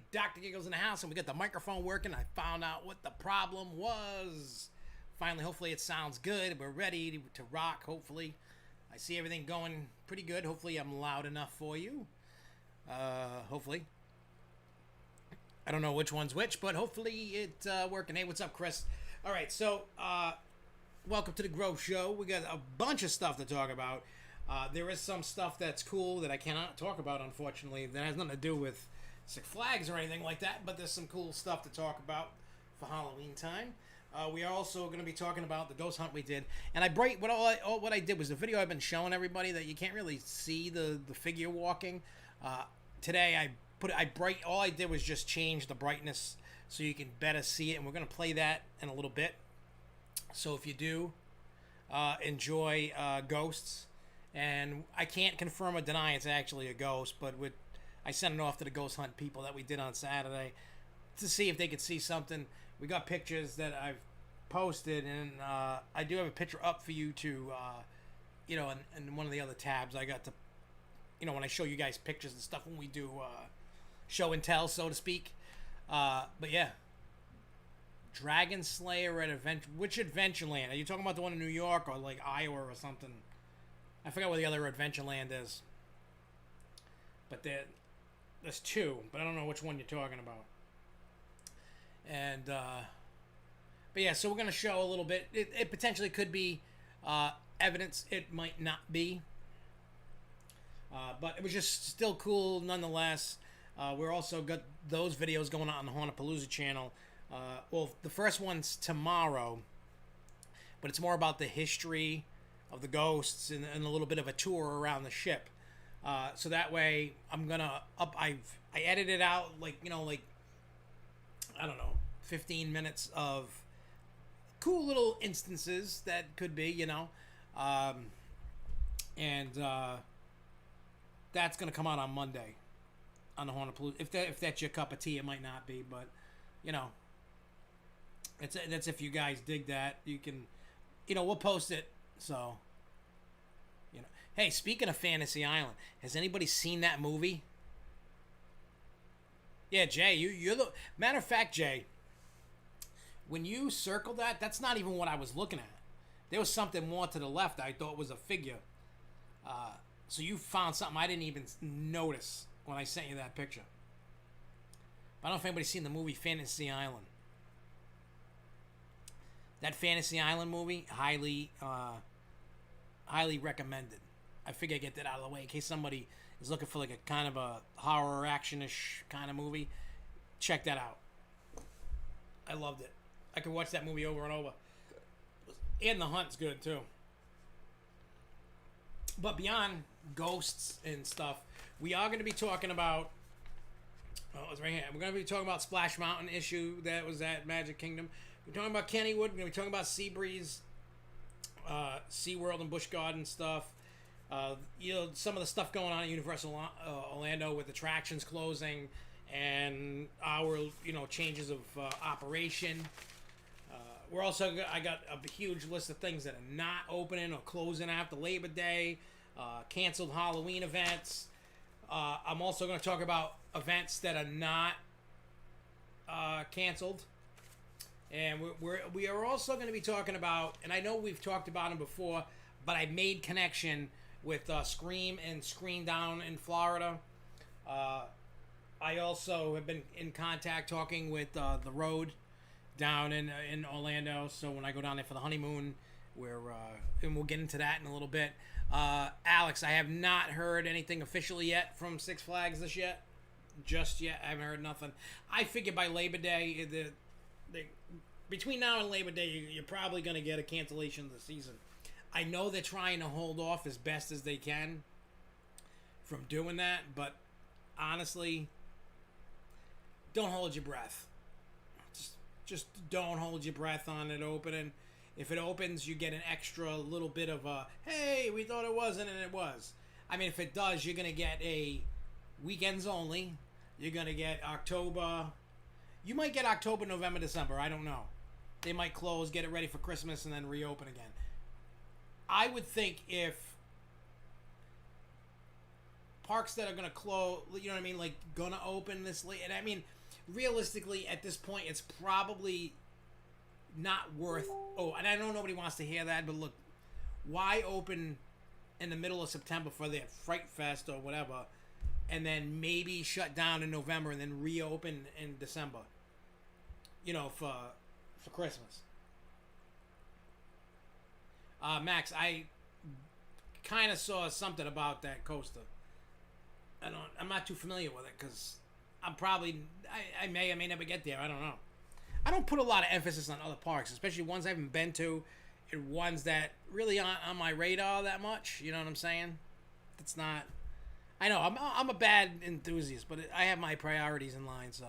Dr. Giggles in the house, and we got the microphone working. I found out what the problem was. Finally, hopefully it sounds good. We're ready to rock, hopefully. I see everything going pretty good. Hopefully I'm loud enough for you. Hopefully. I don't know which one's which, but hopefully it's working. Hey, what's up, Chris? All right, so welcome to the Grove Show. We got a bunch of stuff to talk about. There is some stuff that's cool that I cannot talk about, unfortunately, that has nothing to do with Six Flags or anything like that, but there's some cool stuff to talk about for Halloween time. We are also going to be talking about the ghost hunt we did, and what I did was the video I've been showing everybody that you can't really see the figure walking. Today all I did was just change the brightness so you can better see it, and we're going to play that in a little bit. So if you do enjoy ghosts, and I can't confirm or deny it's actually a ghost, but I sent it off to the ghost hunt people that we did on Saturday to see if they could see something. We got pictures that I've posted, and I do have a picture up for you to, in one of the other tabs. I got to, when I show you guys pictures and stuff when we do show and tell, so to speak. But yeah, Dragon Slayer at which Adventureland? Are you talking about the one in New York or like Iowa or something? I forgot where the other Adventureland is. But there's two, but I don't know which one you're talking about. And, but yeah, so we're going to show a little bit. It potentially could be evidence. It might not be. But it was just still cool nonetheless. We're also got those videos going on the Haunapalooza channel. Well, the first one's tomorrow, but it's more about the history of the ghosts and a little bit of a tour around the ship. So that way I'm gonna I edited out I don't know, 15 minutes of cool little instances that could be, and that's gonna come out on Monday on the Haunapalooza. If that's your cup of tea, it might not be, but that's if you guys dig that, you can, we'll post it. So. Hey, speaking of Fantasy Island, has anybody seen that movie? Yeah, Jay, you're the... Matter of fact, Jay, when you circled that, that's not even what I was looking at. There was something more to the left I thought was a figure. So you found something I didn't even notice when I sent you that picture. I don't know if anybody's seen the movie Fantasy Island. That Fantasy Island movie, highly recommended. I figure I get that out of the way in case somebody is looking for like a kind of a horror action-ish kind of movie. Check that out. I loved it. I could watch that movie over and over. And The Hunt's good too. But beyond ghosts and stuff, we are going to be talking about... Oh, it's right here. We're going to be talking about Splash Mountain issue that was at Magic Kingdom. We're talking about Kennywood. We're going to be talking about Seabreeze, SeaWorld and Busch Garden stuff. Some of the stuff going on at Universal Orlando with attractions closing and our, changes of operation. We're also, I got a huge list of things that are not opening or closing after Labor Day, canceled Halloween events. I'm also going to talk about events that are not canceled. And we are also going to be talking about, and I know we've talked about them before, but I made connection with Scream and Scream down in Florida. I also have been in contact talking with The Road down in Orlando. So when I go down there for the honeymoon, and we'll get into that in a little bit. Alex, I have not heard anything officially yet from Six Flags just yet. I haven't heard nothing. I figure by Labor Day, between now and Labor Day, you're probably going to get a cancellation of the season. I know they're trying to hold off as best as they can from doing that, but honestly, don't hold your breath. just don't hold your breath on it opening. If it opens, you get an extra little bit of a, hey, we thought it wasn't and it was. I mean, if it does, you're going to get a weekends only. You're going to get October. You might get October, November, December. I don't know. They might close, get it ready for Christmas, and then reopen again. I would think if parks that are going to close, you know what I mean, like going to open this late. And I mean, realistically, at this point, it's probably not worth. Oh, and I know nobody wants to hear that, but look, why open in the middle of September for their Fright Fest or whatever, and then maybe shut down in November and then reopen in December? You know, for Christmas. Max, I kind of saw something about that coaster. I'm not too familiar with it because I'm probably I may or may never get there. I don't know. I don't put a lot of emphasis on other parks, especially ones I haven't been to, and ones that really aren't on my radar that much. You know what I'm saying? It's not. I know I'm a bad enthusiast, but I have my priorities in line. So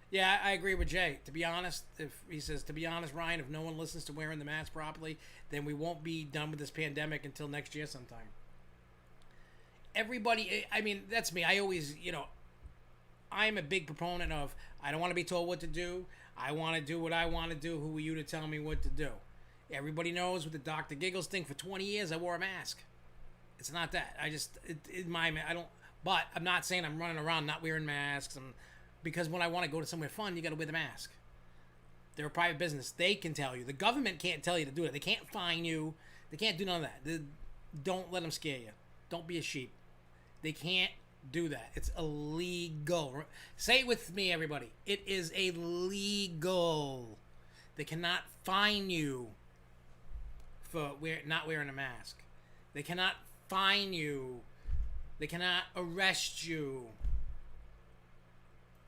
yeah, I agree with Jay. To be honest, Ryan, if no one listens to wearing the mask properly, then we won't be done with this pandemic until next year sometime. Everybody, I mean, that's me. I always, I'm a big proponent of, I don't want to be told what to do. I want to do what I want to do. Who are you to tell me what to do? Everybody knows with the Dr. Giggles thing, for 20 years I wore a mask. It's not that. But I'm not saying I'm running around not wearing masks. Because when I want to go to somewhere fun, you got to wear the mask. They're a private business. They can tell you. The government can't tell you to do it. They can't fine you. They can't do none of that. Don't let them scare you. Don't be a sheep. They can't do that. It's illegal. Say it with me, everybody. It is illegal. They cannot fine you for not wearing a mask. They cannot fine you. They cannot arrest you.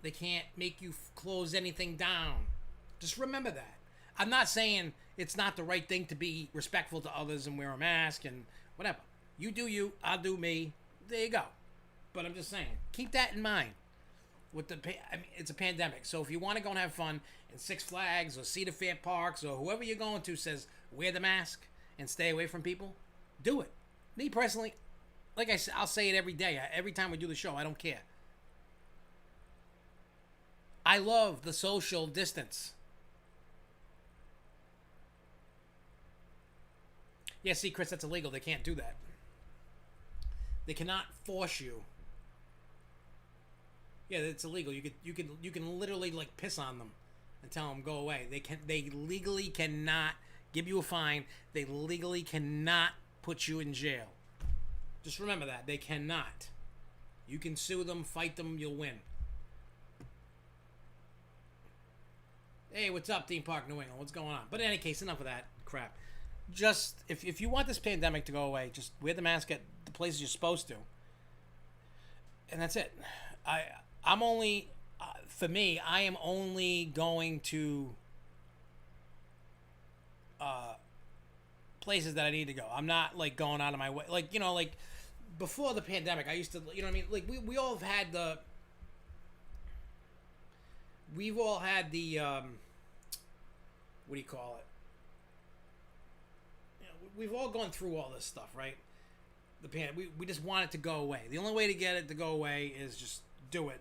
They can't make you close anything down. Just remember that. I'm not saying it's not the right thing to be respectful to others and wear a mask and whatever. You do you, I'll do me. There you go. But I'm just saying, keep that in mind. It's a pandemic, so if you want to go and have fun in Six Flags or Cedar Fair Parks or whoever you're going to says wear the mask and stay away from people, do it. Me personally, like I said, I'll say it every day. Every time we do the show, I don't care. I love the social distance. Yeah, see, Chris, that's illegal. They can't do that. They cannot force you. Yeah, it's illegal. You can literally like piss on them and tell them go away. They legally cannot give you a fine. They legally cannot put you in jail. Just remember that. They cannot. You can sue them, fight them, you'll win. Hey, what's up, Theme Park New England? What's going on? But in any case, enough of that crap. Just, if you want this pandemic to go away, just wear the mask at the places you're supposed to. And that's it. I'm only, for me, I am only going to places that I need to go. I'm not, like, going out of my way. Like, like, before the pandemic, I used to, you know what I mean? Like, we all have had the... We've all had the, what do you call it? We've all gone through all this stuff, right? We just want it to go away. The only way to get it to go away is just do it.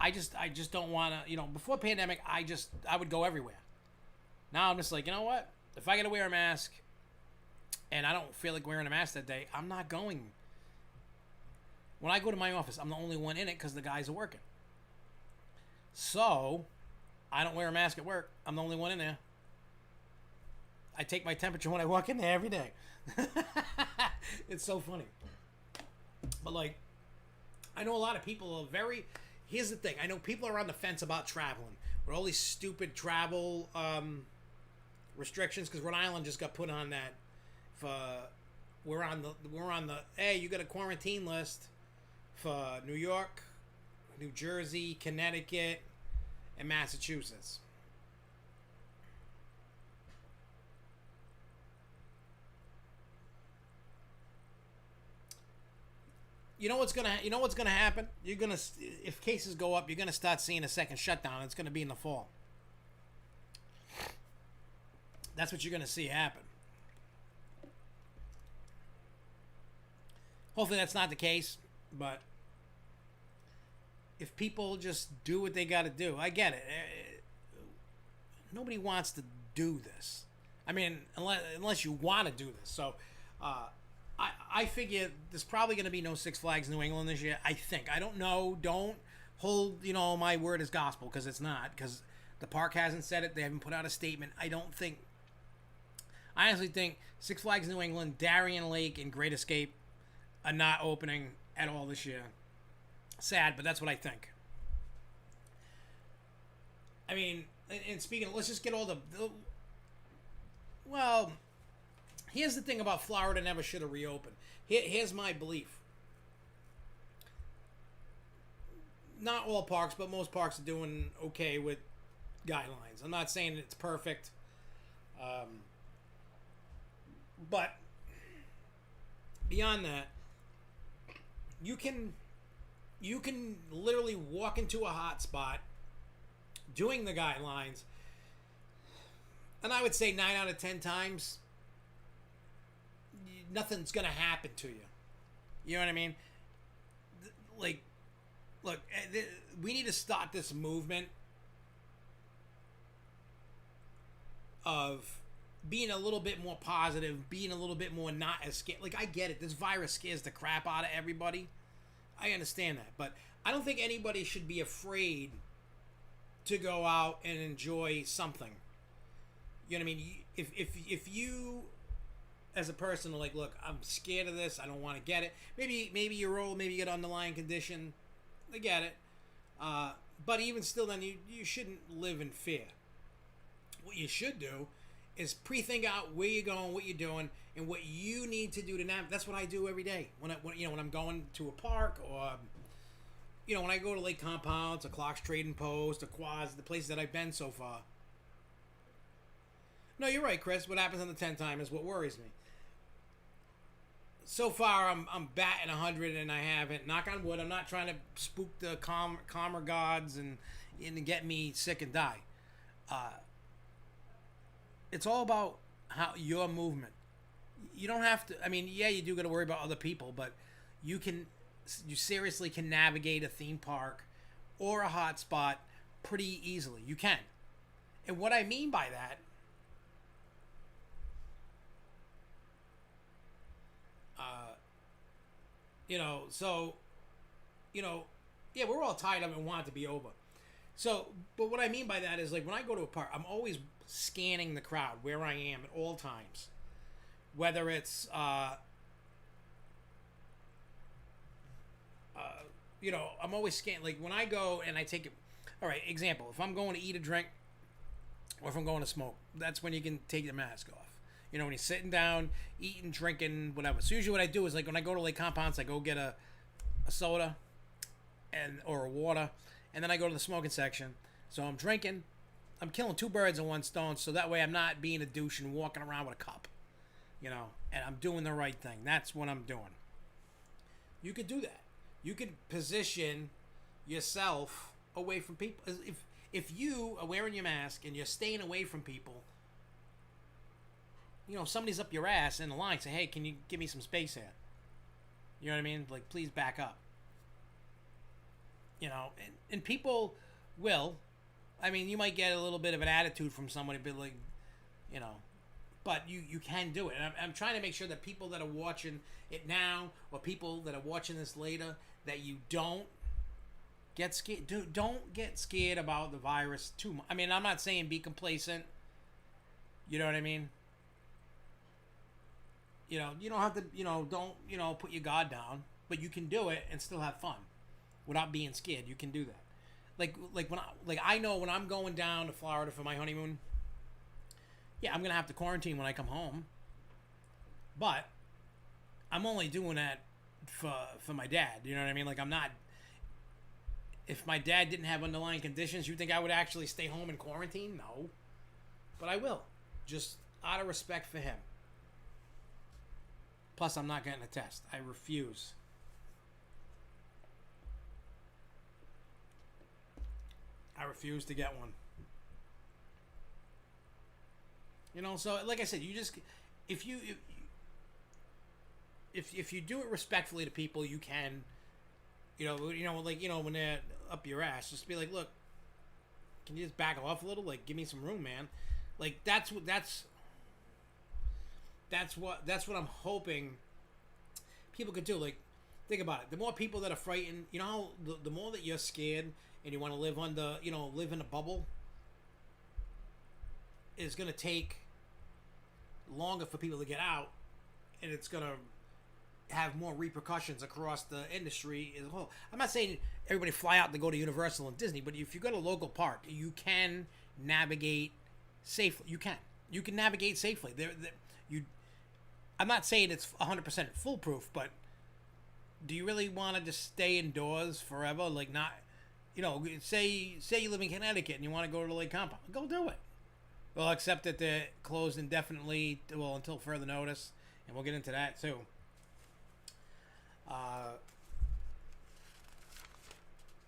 I just don't want to, before pandemic, I would go everywhere. Now I'm just like, you know what? If I got to wear a mask and I don't feel like wearing a mask that day, I'm not going. When I go to my office, I'm the only one in it because the guys are working. So, I don't wear a mask at work. I'm the only one in there. I take my temperature when I walk in there every day. It's so funny. But, like, I know a lot of people are very... Here's the thing. I know people are on the fence about traveling. With all these stupid travel restrictions, because Rhode Island just got put on that. We're on the... Hey, you got a quarantine list for New York, New Jersey, Connecticut, and Massachusetts. you know what's gonna happen. If cases go up, you're gonna start seeing a second shutdown. It's gonna be in the fall. That's what you're gonna see happen. Hopefully that's not the case, but if people just do what they got to do, I get it. Nobody wants to do this. I mean, unless you want to do this. So, I figure there's probably going to be no Six Flags New England this year. I think. I don't know. Don't hold my word as gospel, because it's not. Because the park hasn't said it. They haven't put out a statement. I honestly think Six Flags New England, Darien Lake, and Great Escape are not opening at all this year. Sad, but that's what I think. I mean, and speaking of, let's just get all well, here's the thing about Florida never should have reopened. Here's my belief. Not all parks, but most parks are doing okay with guidelines. I'm not saying it's perfect. But beyond that, you can literally walk into a hot spot doing the guidelines, and I would say 9 out of 10 times nothing's gonna happen to you. You know what I mean? Like, look, we need to start this movement of being a little bit more positive, being a little bit more not as scared. Like, I get it. This virus scares the crap out of everybody. I understand that. But I don't think anybody should be afraid to go out and enjoy something. You know what I mean? If you, as a person, are like, look, I'm scared of this. I don't want to get it. Maybe you're old. Maybe you get underlying condition. I get it. But even still, then you shouldn't live in fear. What you should do is pre-think out where you're going, what you're doing, and what you need to do to navigate. That's what I do every day when I'm going to a park, or when I go to Lake Compounce, or Clark's Trading Post, or Quads, the places that I've been so far. No, you're right, Chris. What happens on the 10th time is what worries me. So far, I'm batting 100, and I haven't. Knock on wood. I'm not trying to spook the calmer gods and get me sick and die. It's all about your movement. You don't have to. I mean, yeah, you do got to worry about other people, but you seriously can navigate a theme park or a hot spot pretty easily. You can. And what I mean by that, yeah, we're all tired of it and want it to be over. So, but what I mean by that is, like, when I go to a park, I'm always scanning the crowd where I am at all times. Whether it's, I'm always scanning. Like, when I go and I take it, all right, example, if I'm going to eat a drink or if I'm going to smoke, that's when you can take the mask off. When you're sitting down, eating, drinking, whatever. So usually what I do is, like, when I go to Lake Compounce, I go get a soda or a water, and then I go to the smoking section. So I'm drinking. I'm killing two birds in one stone, so that way I'm not being a douche and walking around with a cup. And I'm doing the right thing. That's what I'm doing. You could do that. You could position yourself away from people. If you are wearing your mask and you're staying away from people, somebody's up your ass in the line, say, hey, can you give me some space here? You know what I mean? Like, please back up. And people will. I mean, you might get a little bit of an attitude from somebody, but like, but you can do it. And I'm trying to make sure that people that are watching it now, or people that are watching this later, that you don't get scared. Don't get scared about the virus too much. I mean, I'm not saying be complacent. You know what I mean? You don't have to, don't, put your guard down, but you can do it and still have fun without being scared. You can do that. I know when I'm going down to Florida for my honeymoon, yeah, I'm going to have to quarantine when I come home, but I'm only doing that for my dad. You know what I mean? Like, I'm not, if my dad didn't have underlying conditions, you think I would actually stay home and quarantine? No, but I will, just out of respect for him. Plus, I'm not getting a test. I refuse. I refuse to get one. You know, so like I said, you just if you do it respectfully to people, you can, like when they're up your ass, just be like, look, can you just back off a little? Like, give me some room, man. Like that's what I'm hoping people could do. Like, think about it. The more people that are frightened, you know, how the more that you're scared and you want to live live in a bubble, is going to take longer for people to get out, and it's going to have more repercussions across the industry as a whole. I'm not saying everybody fly out to go to Universal and Disney, but if you go to a local park, you can navigate safely. You can navigate safely. I'm not saying it's 100% foolproof, but do you really want to just stay indoors forever? Like, not, say you live in Connecticut and you want to go to the Lake Compound, go do it. Well, except that they're closed indefinitely, until further notice, and we'll get into that too.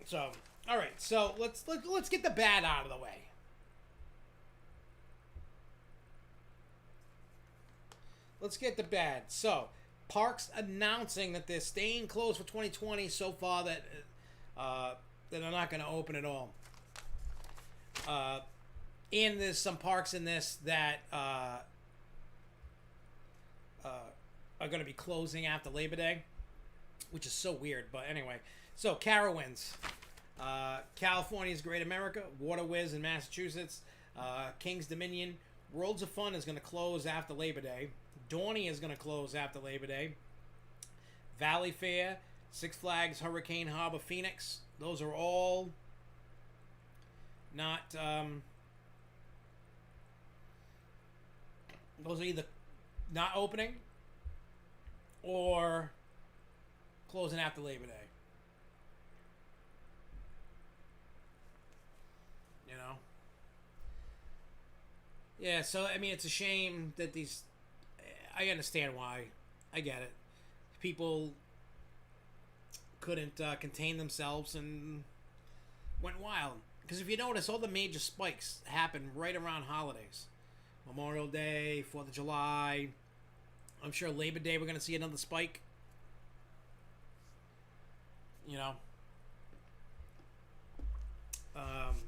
So, all right. So let's get the bad out of the way. Let's get the bad. So, parks announcing that they're staying closed for 2020 so far that they're not going to open at all. And there's some parks in this that are going to be closing after Labor Day, which is so weird. But anyway, so Carowinds, California's Great America, Water Whiz in Massachusetts, King's Dominion, Worlds of Fun is going to close after Labor Day. Dorney is going to close after Labor Day. Valley Fair, Six Flags Hurricane Harbor Phoenix, those are all not... those are either not opening or closing after Labor Day. You know? Yeah, so, I mean, it's a shame that these... I understand why. I get it. People couldn't contain themselves and went wild. Because if you notice, all the major spikes happen right around holidays. Memorial Day, 4th of July. I'm sure Labor Day we're going to see another spike. You know?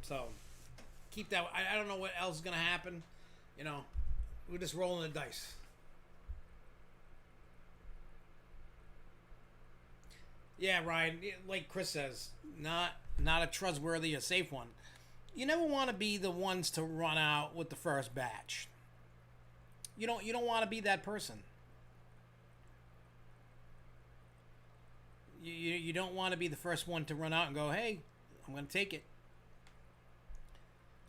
So, keep that... I don't know what else is going to happen. You know? We're just rolling the dice. Yeah, Ryan, like Chris says, not a trustworthy or safe one. You never want to be the ones to run out with the first batch. You don't want to be that person. You don't want to be the first one to run out and go, "Hey, I'm going to take it."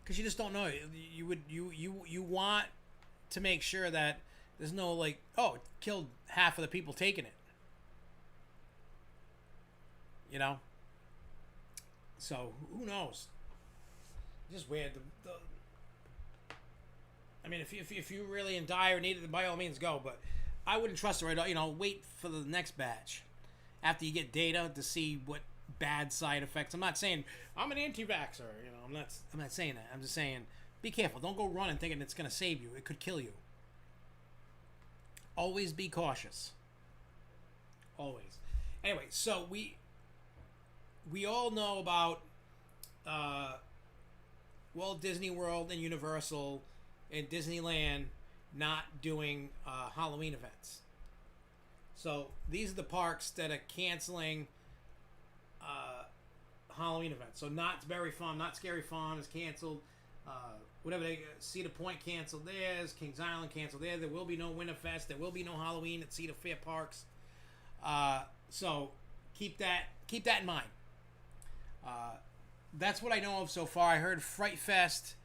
Because you just don't know. You want to make sure that there's no like, oh, it killed half of the people taking it. You know? So, who knows? It's just weird. I mean, if you really in dire need it, by all means go. But I wouldn't trust it right now. You know, wait for the next batch. After you get data to see what bad side effects. I'm not saying I'm an anti-vaxxer. You know, I'm not saying that. I'm just saying be careful. Don't go running thinking it's going to save you. It could kill you. Always be cautious. Always. Anyway, so we all know about Walt Disney World and Universal and Disneyland not doing Halloween events. So these are the parks that are canceling Halloween events. So Knott's Berry Farm, Not Scary Farm is canceled. Cedar Point canceled theirs. Kings Island canceled theirs. There will be no Winterfest. There will be no Halloween at Cedar Fair Parks. So keep that in mind. That's what I know of so far. I heard Fright Fest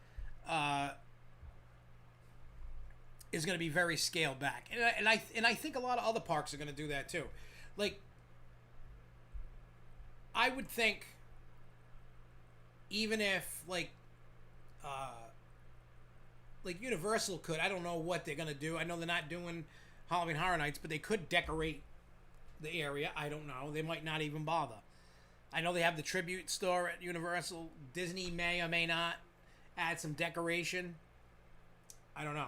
is going to be very scaled back, and I think a lot of other parks are going to do that too. Like, I would think, even if like Universal could, I don't know what they're going to do. I know they're not doing Halloween Horror Nights, but they could decorate the area. I don't know. They might not even bother. I know they have the tribute store at Universal. Disney may or may not add some decoration. I don't know.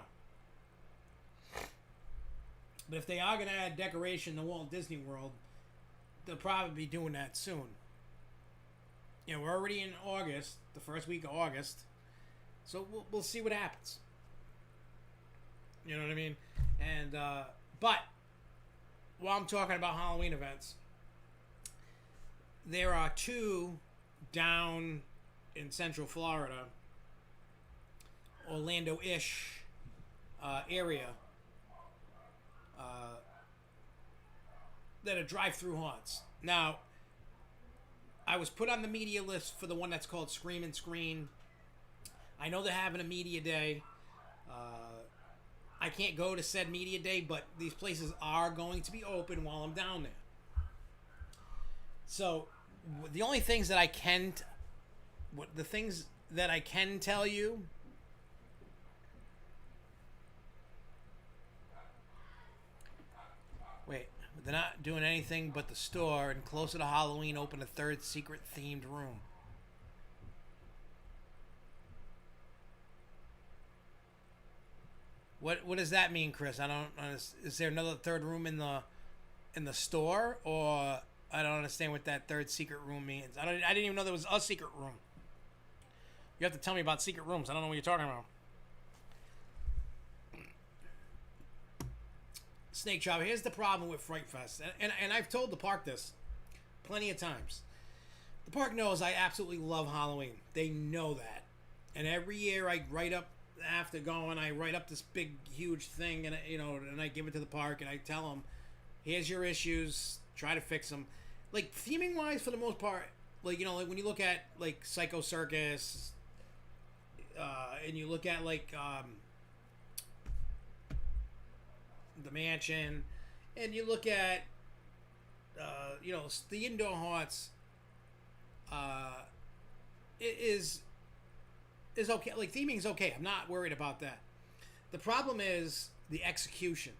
But if they are going to add decoration to Walt Disney World, they'll probably be doing that soon. You know, we're already in August, the first week of August. So we'll see what happens. You know what I mean? And, but, while I'm talking about Halloween events, there are two down in Central Florida, Orlando-ish area, that are drive-through haunts. Now, I was put on the media list for the one that's called Scream and Screen. I know they're having a media day. I can't go to said media day, but these places are going to be open while I'm down there. So, the only things that I can, the things that I can tell you, wait, they're not doing anything but the store, and closer to Halloween, open a third secret themed room. What does that mean, Chris? I don't understand. Is there another third room in the store, or I don't understand what that third secret room means. I didn't even know there was a secret room. You have to tell me about secret rooms. I don't know what you're talking about. Snake Chopper, here's the problem with Fright Fest, and I've told the park this plenty of times. The park knows I absolutely love Halloween. They know that, and every year I write up. After going, I write up this big, huge thing, and and I give it to the park, and I tell them, "Here's your issues. Try to fix them." Like theming wise, for the most part, like like when you look at like Psycho Circus, and you look at like the Mansion, and you look at the indoor haunts, it is okay. Like theming is okay. I'm not worried about that. The problem is the execution.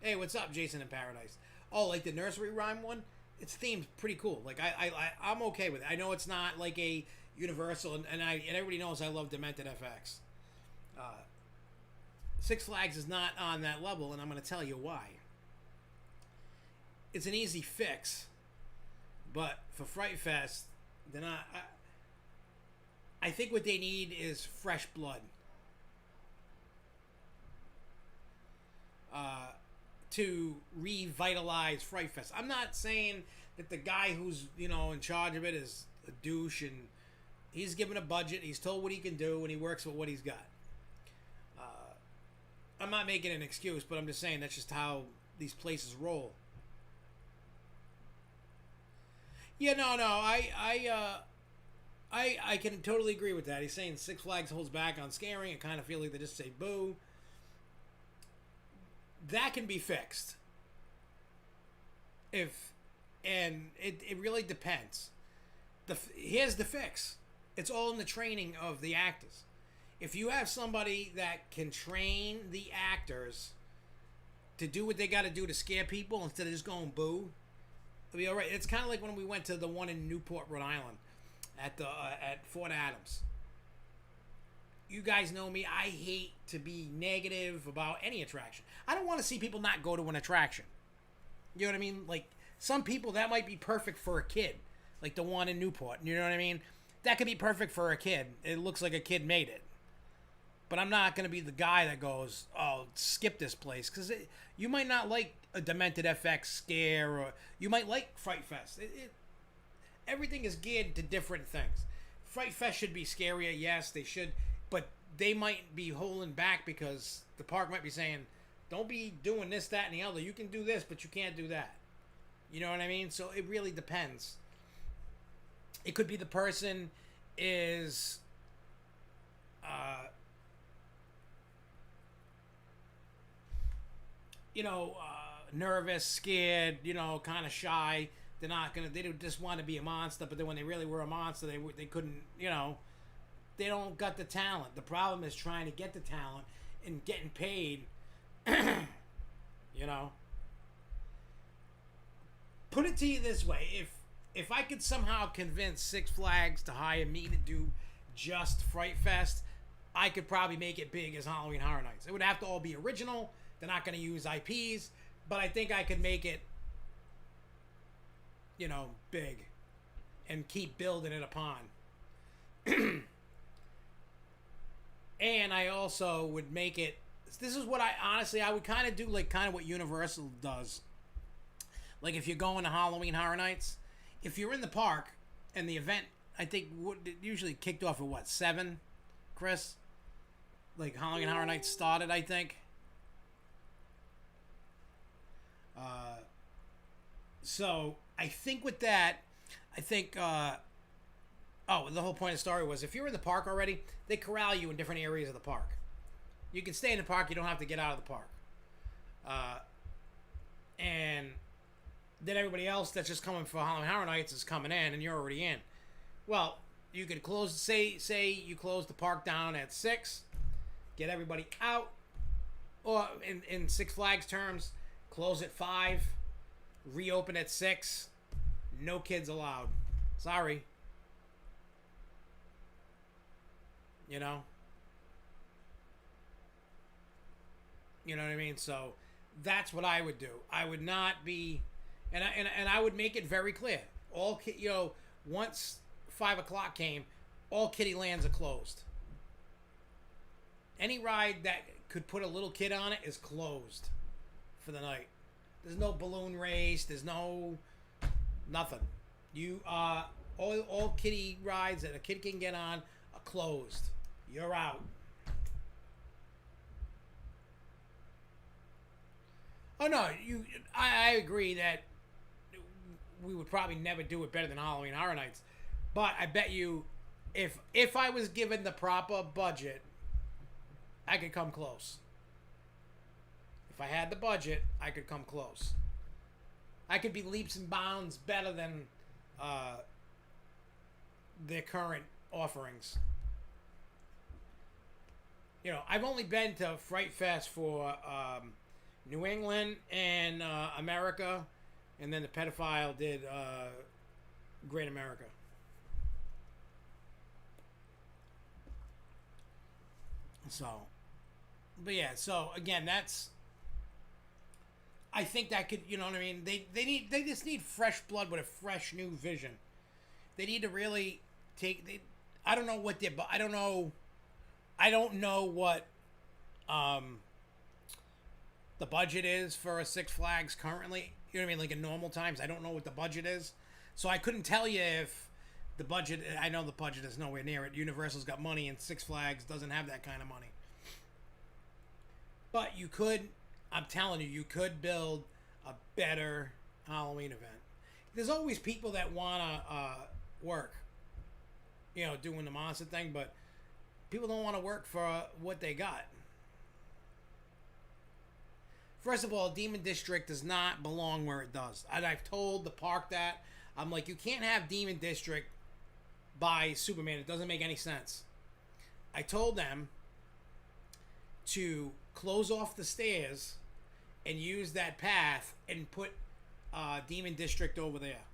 Hey, what's up, Jason in Paradise? Oh, like the nursery rhyme one? It's themed pretty cool. Like I'm okay with it. I know it's not like a Universal, and everybody knows I love Demented FX. Six Flags is not on that level, and I'm going to tell you why. It's an easy fix, but for Fright Fest, they're not. I think what they need is fresh blood. To revitalize Fright Fest. I'm not saying that the guy who's, in charge of it is a douche, and he's given a budget, he's told what he can do, and he works with what he's got. I'm not making an excuse, but I'm just saying that's just how these places roll. Yeah, no, I can totally agree with that. He's saying Six Flags holds back on scaring. I kind of feel like they just say boo. That can be fixed. And it really depends. Here's the fix. It's all in the training of the actors. If you have somebody that can train the actors to do what they got to do to scare people instead of just going boo, it'll be all right. It's kind of like when we went to the one in Newport, Rhode Island, at Fort Adams. You guys know me. I hate to be negative about any attraction. I don't want to see people not go to an attraction. You know what I mean? Like, some people, that might be perfect for a kid. Like the one in Newport. You know what I mean? That could be perfect for a kid. It looks like a kid made it. But I'm not going to be the guy that goes, oh, skip this place. Because you might not like a Demented FX scare, or you might like Fright Fest. Everything is geared to different things. Fright Fest should be scarier, yes, they should. But they might be holding back because the park might be saying, don't be doing this, that, and the other. You can do this, but you can't do that. You know what I mean? So it really depends. It could be the person is nervous, scared, kind of shy. They're not gonna. They just want to be a monster, but then when they really were a monster, they couldn't. They don't got the talent. The problem is trying to get the talent and getting paid. Put it to you this way: if I could somehow convince Six Flags to hire me to do just Fright Fest, I could probably make it big as Halloween Horror Nights. It would have to all be original. They're not going to use IPs, but I think I could make it, big and keep building it upon. And I also would make it, this is what I would kind of do like kind of what Universal does. Like if you're going to Halloween Horror Nights, if you're in the park and the event, I think it usually kicked off at 7, Chris? Like Halloween Horror Nights started, I think. So I think with that, the whole point of the story was if you're in the park already, they corral you in different areas of the park. You can stay in the park, you don't have to get out of the park. And then everybody else that's just coming for Halloween Horror Nights is coming in and you're already in. Well, you could say you close the park down at 6, get everybody out, or in Six Flags terms, close at 5, reopen at 6, no kids allowed. Sorry. You know what I mean? So that's what I would do. I would not be, and I would make it very clear. Once 5 o'clock came, all kiddie lands are closed. Any ride that could put a little kid on it is closed for the night. There's no balloon race. There's nothing. You all kiddie rides that a kid can get on are closed. You're out. Oh no, I agree that we would probably never do it better than Halloween Horror Nights, but I bet you, if I was given the proper budget, I could come close. If I had the budget, I could come close. I could be leaps and bounds better than their current offerings. I've only been to Fright Fest for New England and America, and then the pedophile did Great America. So, but yeah, so again, I think that could, you know what I mean? They just need fresh blood with a fresh new vision. They need to really I don't know what I don't know what the budget is for a Six Flags currently. You know what I mean? Like in normal times, I don't know what the budget is. So I couldn't tell you if the budget, I know the budget is nowhere near it. Universal's got money and Six Flags doesn't have that kind of money. But I'm telling you could build a better Halloween event. There's always people that want to work, doing the monster thing, but people don't want to work for what they got. First of all, Demon District does not belong where it does. And I've told the park that. I'm like, you can't have Demon District by Superman. It doesn't make any sense. I told them to close off the stairs and use that path and put Demon District over there.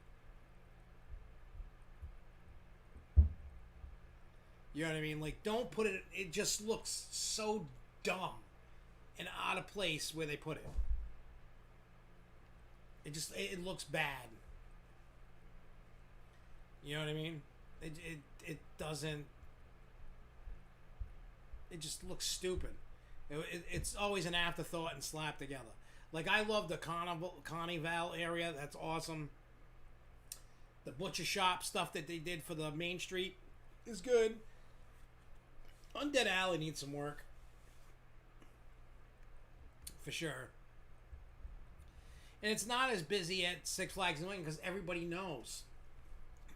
You know what I mean? Like, don't put it... It just looks so dumb and out of place where they put it. It looks bad. You know what I mean? It doesn't... It just looks stupid. It's always an afterthought and slapped together. Like, I love the Carnival area. That's awesome. The butcher shop stuff that they did for the Main Street is good. Undead Alley needs some work. For sure. And it's not as busy at Six Flags New England because everybody knows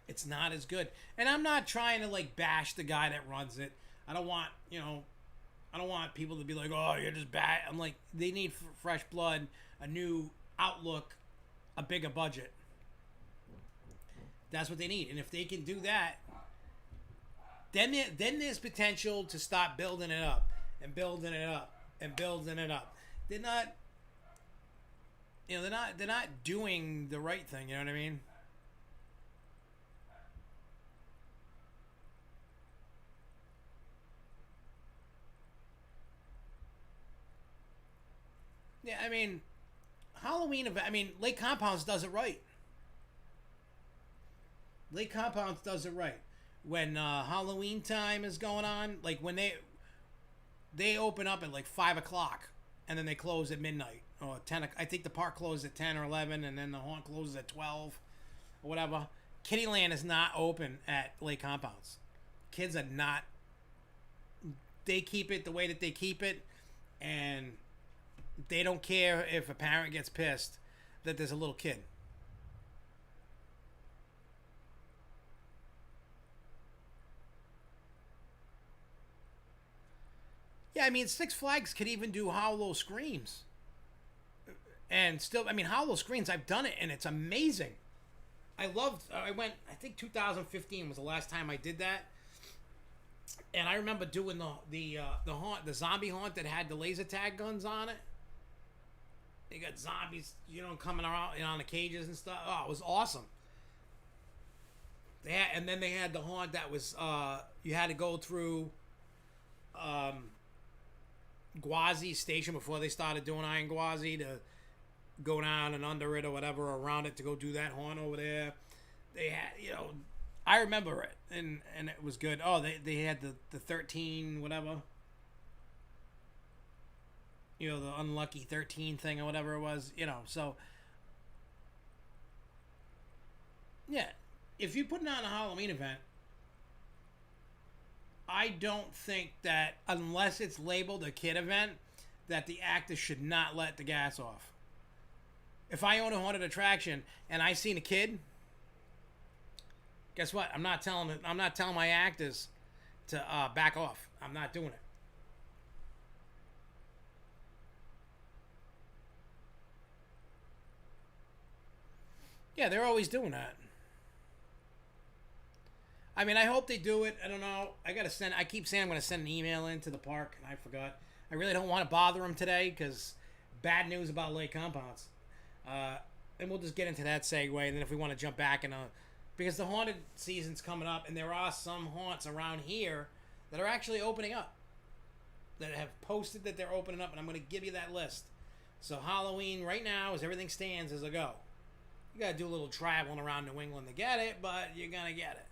it's not as good. And I'm not trying to like bash the guy that runs it. I don't want people to be like, oh, you're just bad. I'm like, they need fresh blood, a new outlook, a bigger budget. That's what they need. And if they can do that, then there's potential to stop building it up and building it up and building it up. They're not doing the right thing. You know what I mean? Yeah, I mean, Halloween event. I mean, Lake Compounce does it right. Lake Compounce does it right. When Halloween time is going on, like when they open up at like 5 o'clock, and then they close at midnight or 10. I think the park closes at 10 or 11, and then the haunt closes at 12 or whatever. Kittyland is not open at Lake Compounce. Kids are not. They keep it the way that they keep it, and they don't care if a parent gets pissed that there's a little kid. Yeah, I mean, Six Flags could even do Hollow Screams. And still, I mean, Hollow Screams, I've done it, and it's amazing. I went, I think 2015 was the last time I did that. And I remember doing the haunt, the zombie haunt that had the laser tag guns on it. They got zombies, coming around on the cages and stuff. Oh, it was awesome. And then they had the haunt that was, you had to go through Gwazi Station before they started doing Iron Gwazi to go down and under it or whatever, or around it to go do that haunt over there. They had, I remember it, and it was good. Oh, they had the 13 whatever, the unlucky 13 thing or whatever it was, so yeah, if you're putting on a Halloween event, I don't think that unless it's labeled a kid event, that the actors should not let the gas off. If I own a haunted attraction and I seen a kid, guess what? I'm not telling my actors to back off. I'm not doing it. Yeah, they're always doing that. I mean, I hope they do it. I don't know. I keep saying I'm going to send an email into the park, and I forgot. I really don't want to bother them today because bad news about Lake Compounce. And we'll just get into that segue, and then if we want to jump back because the haunted season's coming up, and there are some haunts around here that are actually opening up, that have posted that they're opening up, and I'm going to give you that list. So Halloween right now, as everything stands, is a go. You got to do a little traveling around New England to get it, but you're going to get it.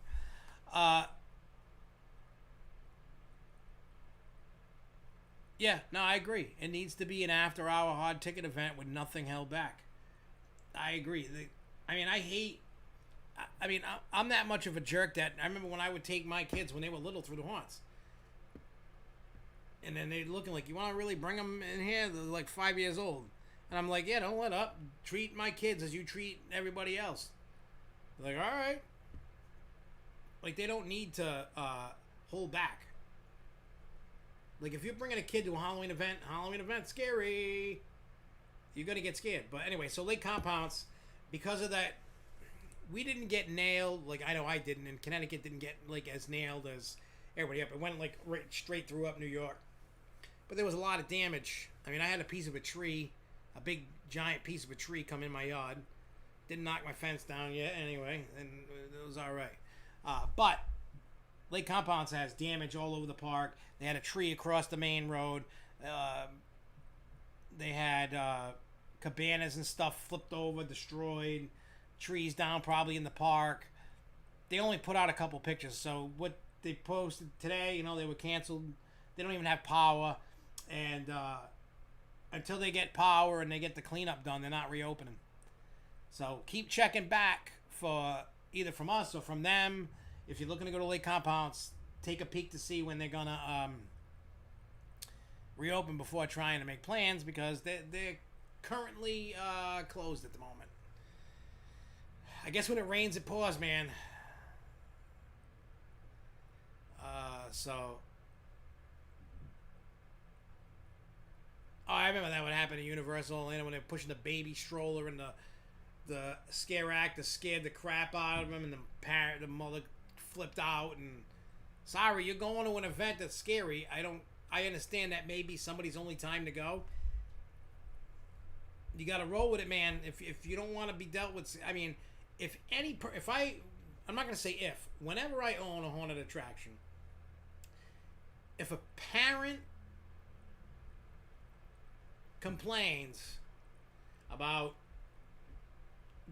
Yeah, no, I agree. It needs to be an after-hour hard ticket event with nothing held back. I agree. I'm that much of a jerk that I remember when I would take my kids when they were little through the haunts. And then they're looking like, you want to really bring them in here? They're like 5 years old. And I'm like, yeah, don't let up. Treat my kids as you treat everybody else. They're like, all right. Like, they don't need to hold back. Like, if you're bringing a kid to a Halloween event, scary. You're going to get scared. But anyway, so Lake Compounce, because of that, we didn't get nailed. Like, I know I didn't, and Connecticut didn't get, like, as nailed as everybody up. It went, like, right straight through up New York. But there was a lot of damage. I mean, I had a piece of a tree, a big, giant piece of a tree come in my yard. Didn't knock my fence down yet, anyway, and it was all right. But Lake Compounce has damage all over the park. They had a tree across the main road. They had cabanas and stuff flipped over, destroyed. Trees down probably in the park. They only put out a couple pictures. So what they posted today, they were canceled. They don't even have power. And until they get power and they get the cleanup done, they're not reopening. So keep checking back for either from us or from them. If you're looking to go to Lake Compounce, take a peek to see when they're going to reopen before trying to make plans, because they're currently closed at the moment. I guess when it rains, it pours, man. I remember that would happen at Universal Orlando when they were pushing the baby stroller and the scare actor scared the crap out of him, and the mother flipped out. And sorry, you're going to an event that's scary. I understand that may be somebody's only time to go. You got to roll with it, man. If you don't want to be dealt with, I mean, I'm not going to say whenever I own a haunted attraction, if a parent complains about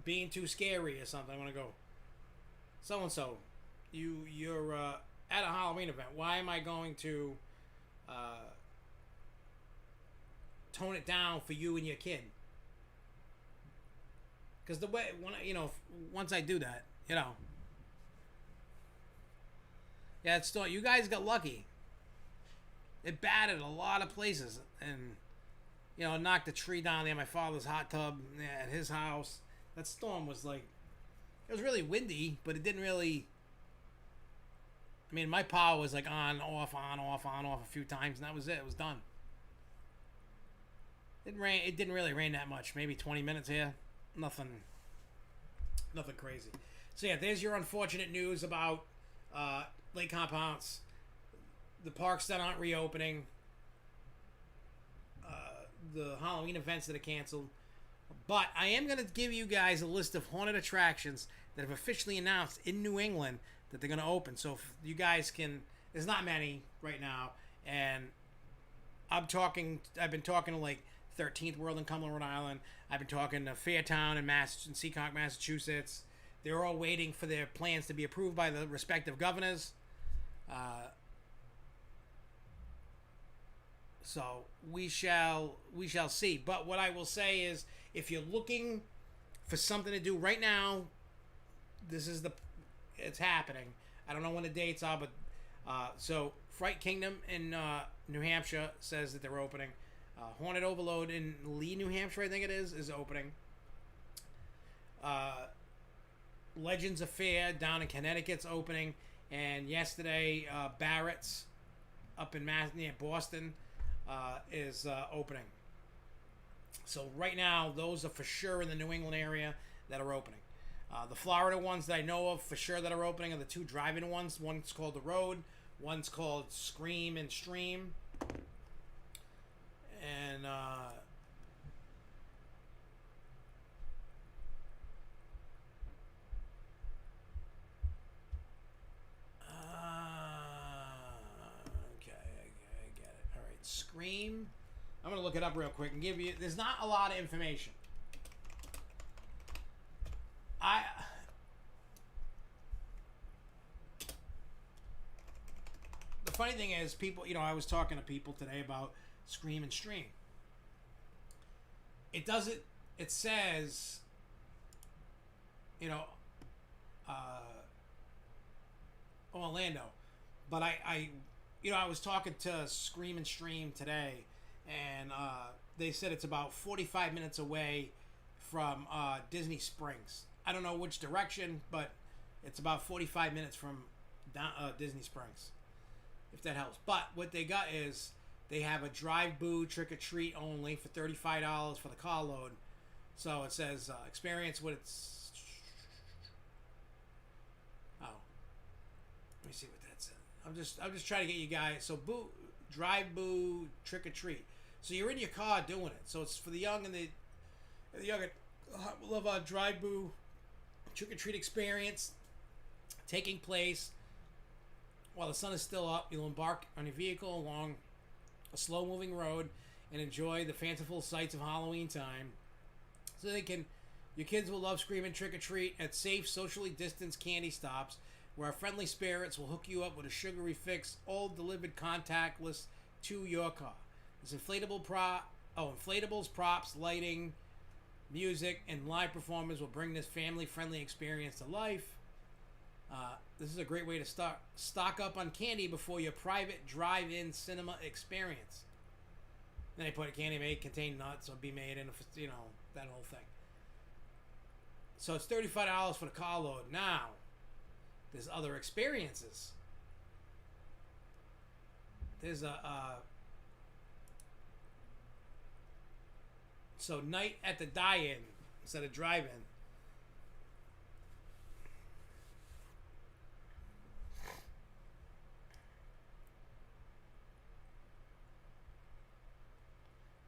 being too scary or something, I'm gonna go, so and so, you're at a Halloween event. Why am I going to tone it down for you and your kid? Because the way, once I do that, yeah, it's still, you guys got lucky. It battered a lot of places, and knocked a tree down there. My father's hot tub at his house. That storm was like, it was really windy, but it didn't really. I mean, my power was like on, off a few times, and that was it. It was done. It didn't really rain that much. Maybe 20 minutes here. Nothing crazy. So yeah, there's your unfortunate news about Lake Compounce. The parks that aren't reopening. The Halloween events that are canceled. But I am going to give you guys a list of haunted attractions that have officially announced in New England that they're going to open. So if you guys can, there's not many right now, and I've been talking to like 13th World in Cumberland, Rhode Island. I've been talking to Fairtown and Seekonk, Massachusetts. They're all waiting for their plans to be approved by the respective governors. So we shall see. But what I will say is, if you're looking for something to do right now, it's happening. I don't know when the dates are, but so Fright Kingdom in New Hampshire says that they're opening. Haunted Overload in Lee, New Hampshire, I think it is opening. Legends of Fair down in Connecticut's opening, and yesterday Barrett's up in near Boston is opening. So right now, those are for sure in the New England area that are opening. The Florida ones that I know of for sure that are opening are the two drive-in ones. One's called The Road. One's called Scream and Stream. And okay, I get it. All right, Scream. I'm gonna look it up real quick and give you. There's not a lot of information. The funny thing is, people. I was talking to people today about Scream and Stream. It doesn't. It says, Orlando, but I was talking to Scream and Stream today, and they said it's about 45 minutes away from Disney Springs. I don't know which direction, but it's about 45 minutes from Disney Springs, if that helps. But what they got is they have a drive-boo trick-or-treat only for $35 for the car load. So it says experience what it's... Oh. Let me see what that says. I'm just trying to get you guys... So drive-boo trick-or-treat. So you're in your car doing it. So it's for the young and the young. Love our drive-boo trick-or-treat experience taking place while the sun is still up. You'll embark on your vehicle along a slow-moving road and enjoy the fanciful sights of Halloween time. So your kids will love screaming trick-or-treat at safe, socially distanced candy stops where our friendly spirits will hook you up with a sugary fix, all delivered contactless to your car. There's inflatables, props, lighting, music, and live performers will bring this family-friendly experience to life. This is a great way to stock up on candy before your private drive-in cinema experience. Then they put a candy may contain nuts or be made in that whole thing. So it's $35 for the car load. Now, there's other experiences. There's so night at the die-in instead of drive-in.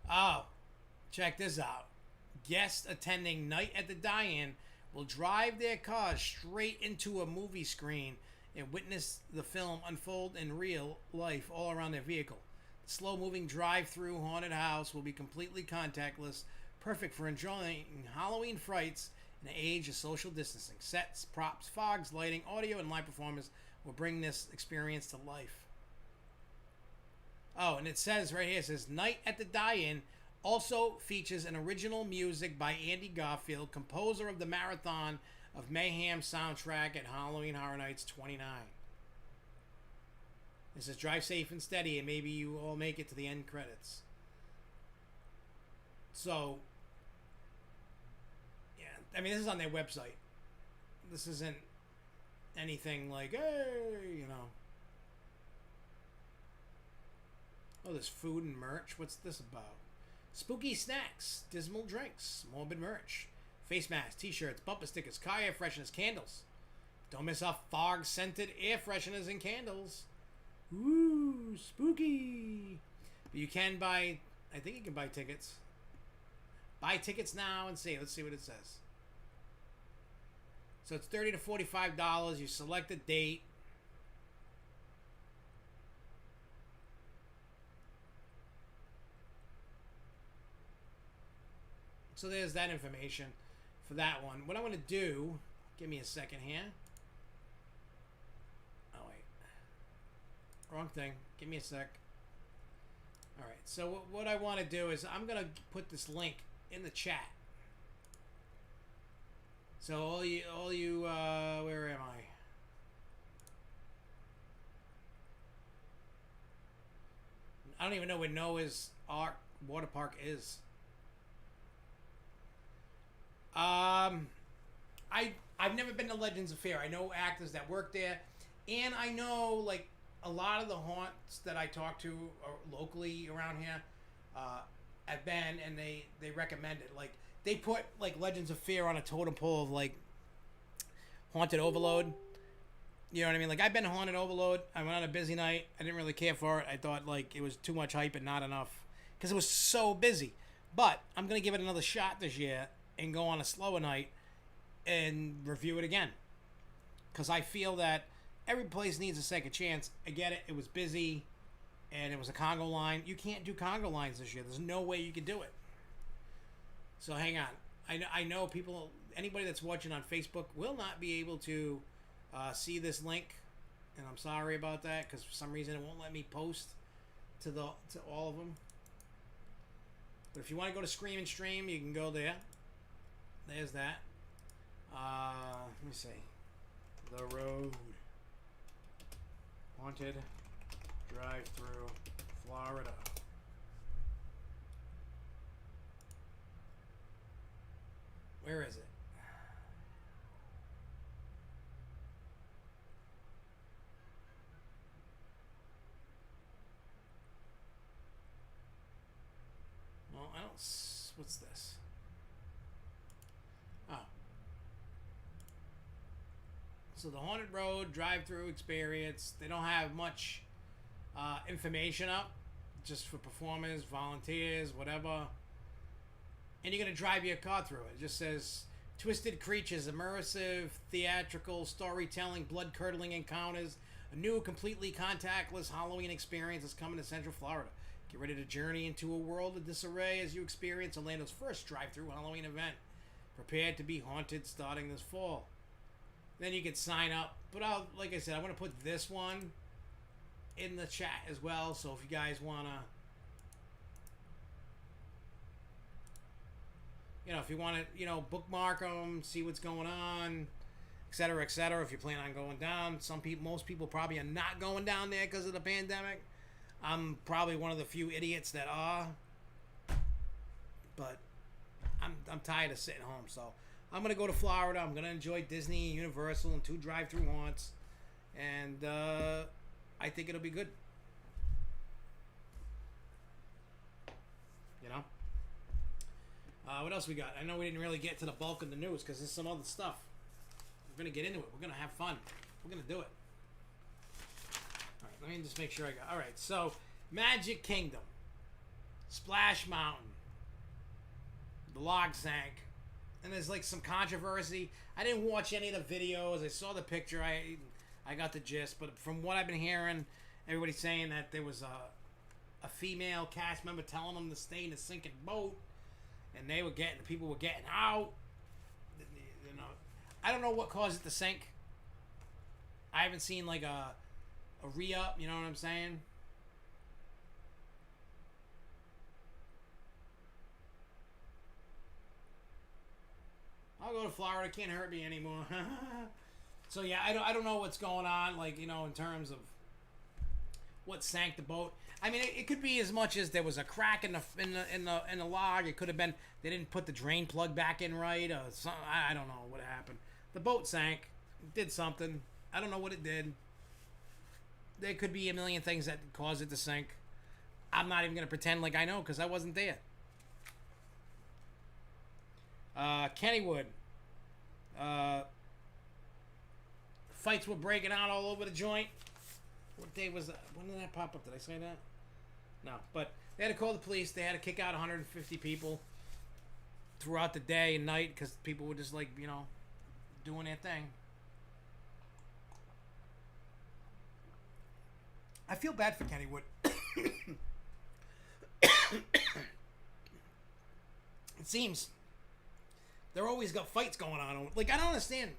Oh, check this out. Guests attending Night at the Die-In will drive their cars straight into a movie screen and witness the film unfold in real life all around their vehicle. slow-moving drive-through haunted house will be completely contactless, perfect for enjoying Halloween frights in an age of social distancing. Sets, props, fogs, lighting, audio, and live performers will bring this experience to life. Oh, and it says right here, it says, Night at the Die-In also features an original music by Andy Garfield, composer of the Marathon of Mayhem soundtrack at Halloween Horror Nights 29. It says, drive safe and steady, and maybe you all make it to the end credits. So, yeah, I mean, this is on their website. This isn't anything like, hey, you know. Oh, there's food and merch. What's this about? Spooky snacks, dismal drinks, morbid merch, face masks, t-shirts, bumper stickers, car air fresheners, candles. Don't miss out fog-scented air fresheners and candles. Ooh, spooky. But you can buy, I think you can buy tickets. Buy tickets now and see. Let's see what it says. So it's $30 to $45. You select a date. So there's that information for that one. What I'm going to do, give me a second here. Oh, wait. Wrong thing. Give me a sec. All right. So what I want to do is I'm going to put this link in the chat. So all you, where am I? I don't even know where Noah's Ark water park is. I've never been to Legends of Fear. I know actors that work there, and I know like a lot of the haunts that I talk to locally around here. I've been, and they recommend it. Like they put like Legends of Fear on a totem pole of like Haunted Overload. You know what I mean? Like I've been to Haunted Overload. I went on a busy night. I didn't really care for it. I thought like it was too much hype and not enough because it was so busy. But I'm gonna give it another shot this year and go on a slower night and review it again. Because I feel that every place needs a second chance. I get it. It was busy and it was a Congo line. You can't do Congo lines this year. There's no way you can do it. So hang on. I know people, anybody that's watching on Facebook will not be able to see this link. And I'm sorry about that because for some reason it won't let me post to all of them. But if you want to go to Scream and Stream, you can go there. There's that. Let me see. The Road. Haunted Drive-Through, Florida. Where is it? Well, I don't... What's this? Oh. So the Haunted Road drive-through experience, they don't have much information up, just for performers, volunteers, whatever. And you're going to drive your car through it. It just says, twisted creatures, immersive, theatrical, storytelling, blood-curdling encounters. A new, completely contactless Halloween experience is coming to Central Florida. Get ready to journey into a world of disarray as you experience Orlando's first drive-through Halloween event. Prepared to be haunted starting this fall. Then you can sign up. But like I said, I'm going to put this one in the chat as well. So if you guys want to, if you want to, bookmark them, see what's going on, etc., etc. If you plan on going down, most people probably are not going down there because of the pandemic. I'm probably one of the few idiots that are. But I'm tired of sitting home, so I'm gonna go to Florida. I'm gonna enjoy Disney, Universal, and 2 drive-through haunts, and I think it'll be good. What else we got? I know we didn't really get to the bulk of the news because there's some other stuff. We're gonna get into it. We're gonna have fun. We're gonna do it. All right, let me just make sure I got. All right, so Magic Kingdom, Splash Mountain. The log sank, and there's like some controversy. I didn't watch any of the videos. I saw the picture. I got the gist, but from what I've been hearing, everybody's saying that there was a female cast member telling them to stay in the sinking boat, and people were getting out. You know, I don't know what caused it to sink. I haven't seen like a re-up. You know what I'm saying? I'll go to Florida. Can't hurt me anymore. So yeah, I don't know what's going on. Like, you know, in terms of what sank the boat. I mean, it could be as much as there was a crack in the log. It could have been they didn't put the drain plug back in right. Or something. I don't know what happened. The boat sank. It did something. I don't know what it did. There could be a million things that caused it to sink. I'm not even gonna pretend like I know because I wasn't there. Kennywood. Fights were breaking out all over the joint. What day was that? When did that pop up? Did I say that? No, but they had to call the police. They had to kick out 150 people throughout the day and night because people were just like, you know, doing their thing. I feel bad for Kennywood. It seems they're always got fights going on. Like, I don't understand.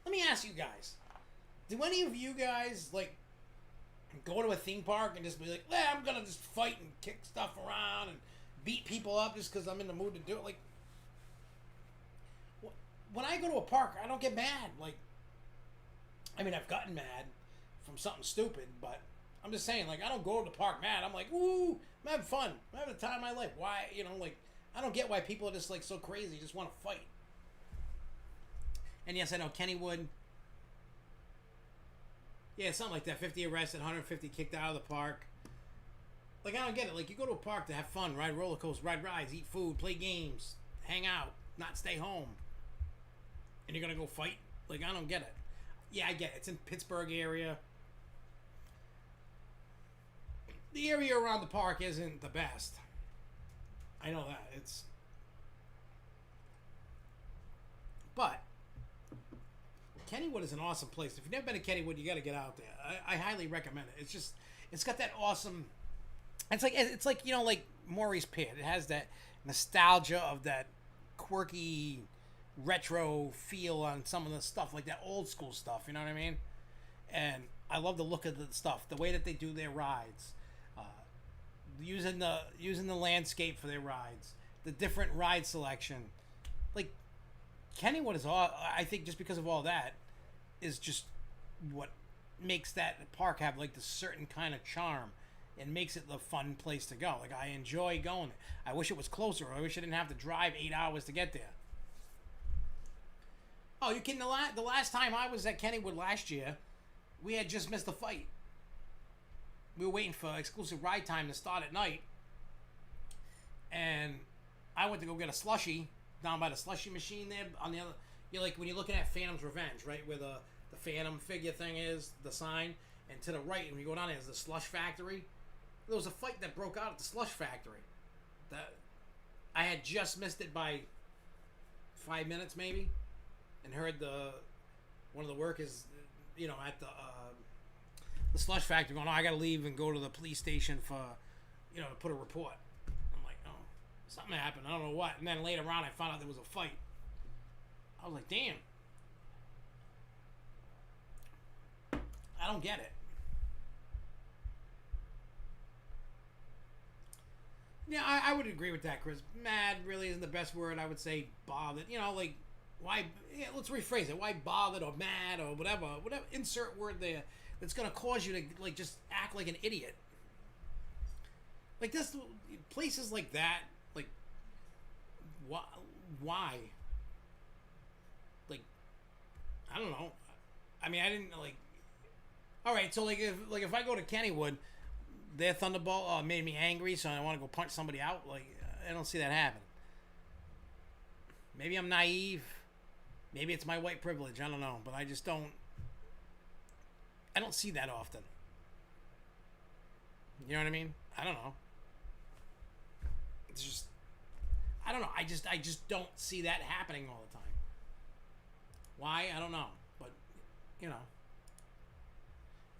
Let me ask you guys. Do any of you guys, like, go to a theme park and just be like, I'm going to just fight and kick stuff around and beat people up just because I'm in the mood to do it? Like, when I go to a park, I don't get mad. Like, I mean, I've gotten mad from something stupid, but I'm just saying, like, I don't go to the park mad. I'm like, ooh, I'm having fun. I'm having the time of my life. Why, you know, like, I don't get why people are just, like, so crazy, just want to fight. And yes, I know, Kennywood. Yeah, something like that. 50 arrested, 150 kicked out of the park. Like, I don't get it. Like, you go to a park to have fun, ride roller coasters, ride rides, eat food, play games, hang out, not stay home. And you're going to go fight? Like, I don't get it. Yeah, I get it. It's in Pittsburgh area. The area around the park isn't the best. I know that. But Kennywood is an awesome place. If you've never been to Kennywood, you got to get out there. I highly recommend it. It's got that awesome. It's like, you know, like Maurice Pitt. It has that nostalgia of that quirky retro feel on some of the stuff, like that old school stuff. You know what I mean? And I love the look of the stuff, the way that they do their rides, using the landscape for their rides, the different ride selection. Like, Kennywood is all, I think, just because of all that, is just what makes that park have like this certain kind of charm and makes it the fun place to go. Like, I enjoy going there. I wish it was closer. I wish I didn't have to drive 8 hours to get there. Oh, you kidding? The last time I was at Kennywood last year, we had just missed the fight. We were waiting for exclusive ride time to start at night, and I went to go get a slushie down by the slushie machine there on the other. You're like when you're looking at Phantom's Revenge, right, where the Phantom figure thing is, the sign, and to the right when you go down there is the slush factory. There was a fight that broke out at the slush factory. That I had just missed it by 5 minutes maybe, and heard one of the workers, you know, at the slush factory going, I gotta leave and go to the police station for, you know, to put a report. I'm like, oh, something happened. I don't know what. And then later on, I found out there was a fight. I was like, damn. I don't get it. Yeah, I would agree with that, Chris. Mad really isn't the best word. I would say bothered. You know, like, why? Yeah, let's rephrase it. Why bothered or mad or whatever? Insert word there that's gonna cause you to like just act like an idiot. Like this, places like that. Like, why? Like, I don't know. I mean, I didn't like. All right, so like if I go to Kennywood, their Thunderbolt made me angry, so I want to go punch somebody out. Like, I don't see that happen. Maybe I'm naive. Maybe it's my white privilege. I don't know, but I just don't. I don't see that often. You know what I mean? I don't know. It's just. I don't know. I just don't see that happening all the time. Why? I don't know. But, you know.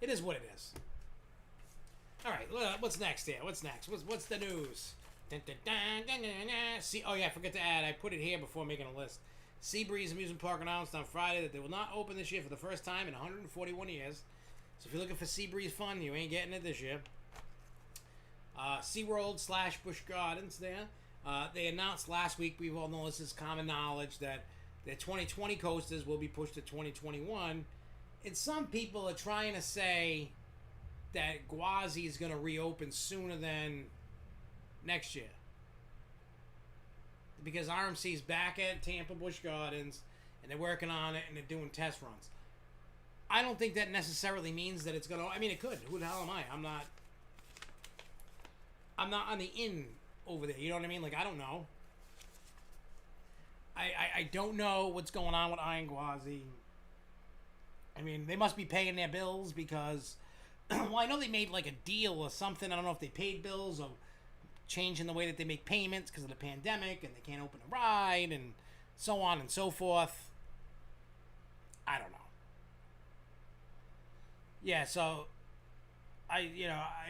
It is what it is. All right, what's next here? What's next? What's the news? Dun, dun, dun, dun, dun, dun. See, oh yeah, I forgot to add. I put it here before making a list. Seabreeze Amusement Park announced on Friday that they will not open this year for the first time in 141 years. So if you're looking for Seabreeze fun, you ain't getting it this year. SeaWorld / Busch Gardens there. They announced last week, we've all known this is common knowledge, that their 2020 coasters will be pushed to 2021. And some people are trying to say that Gwazi is going to reopen sooner than next year. Because RMC's back at Tampa Busch Gardens, and they're working on it, and they're doing test runs. I don't think that necessarily means that it's going to... I mean, it could. Who the hell am I? I'm not on the in over there. You know what I mean? Like, I don't know. I don't know what's going on with Iron Gwazi. I mean, they must be paying their bills because... well, I know they made like a deal or something. I don't know if they paid bills or changing the way that they make payments because of the pandemic and they can't open a ride and so on and so forth. I don't know. Yeah, so I